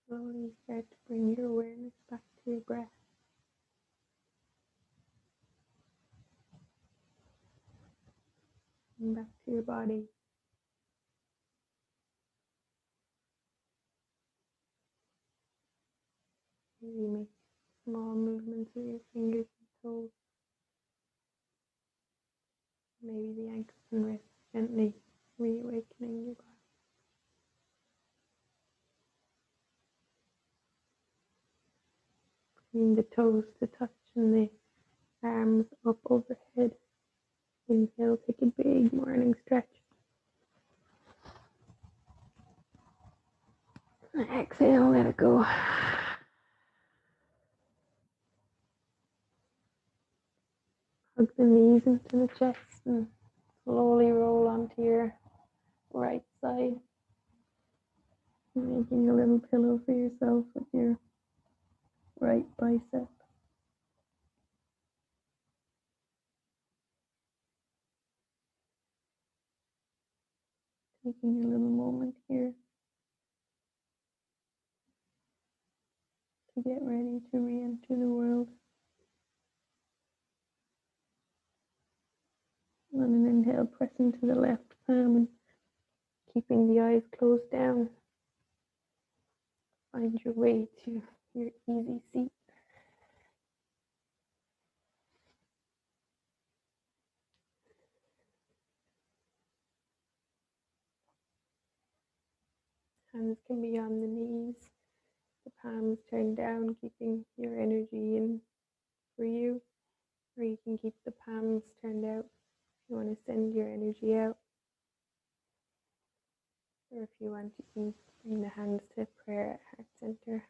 Slowly start to bring your awareness back to your breath. And back to your body. Maybe make small movements with your fingers and toes. Maybe the ankles and wrists, gently reawakening your body. Bring the toes to touch and the arms up overhead. Inhale, take a big morning stretch. Exhale, let it go. Hug the knees into the chest and slowly roll onto your right side. Making a little pillow for yourself with your right bicep. Taking a little moment here to get ready to re-enter the world. On an inhale, press into the left palm and keeping the eyes closed down. Find your way to your easy seat. Hands can be on the knees, the palms turned down, keeping your energy in for you. Or you can keep the palms turned out if you want to send your energy out. Or if you want, you can bring the hands to prayer at heart center,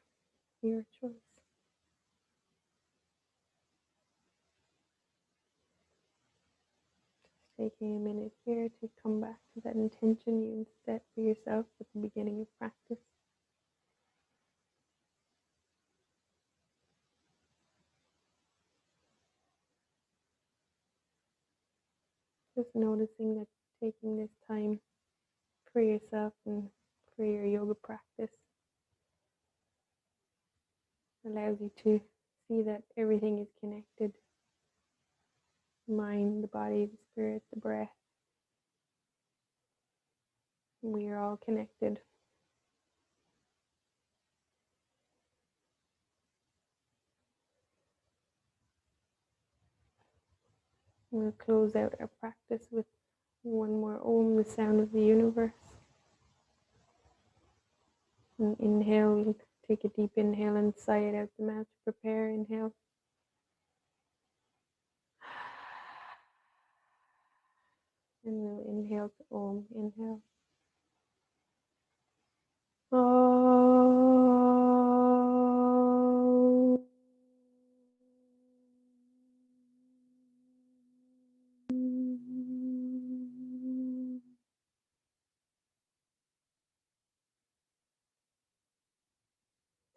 your choice. Taking a minute here to come back to that intention you set for yourself at the beginning of practice. Just noticing that taking this time for yourself and for your yoga practice allows you to see that everything is connected. The mind, the body, the spirit, the breath. We are all connected. We'll close out our practice with one more Om, the sound of the universe. And inhale, we'll take a deep inhale and sigh it out the mouth. Prepare, inhale. And we'll inhale to Om, inhale.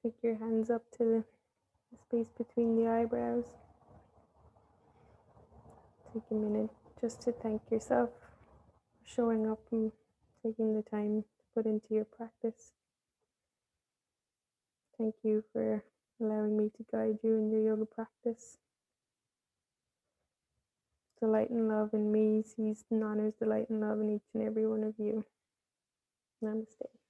Take your hands up to the space between the eyebrows. Take a minute just to thank yourself for showing up and taking the time to put into your practice. Thank you for allowing me to guide you in your yoga practice. The light and love in me sees and honors the light and love in each and every one of you. Namaste.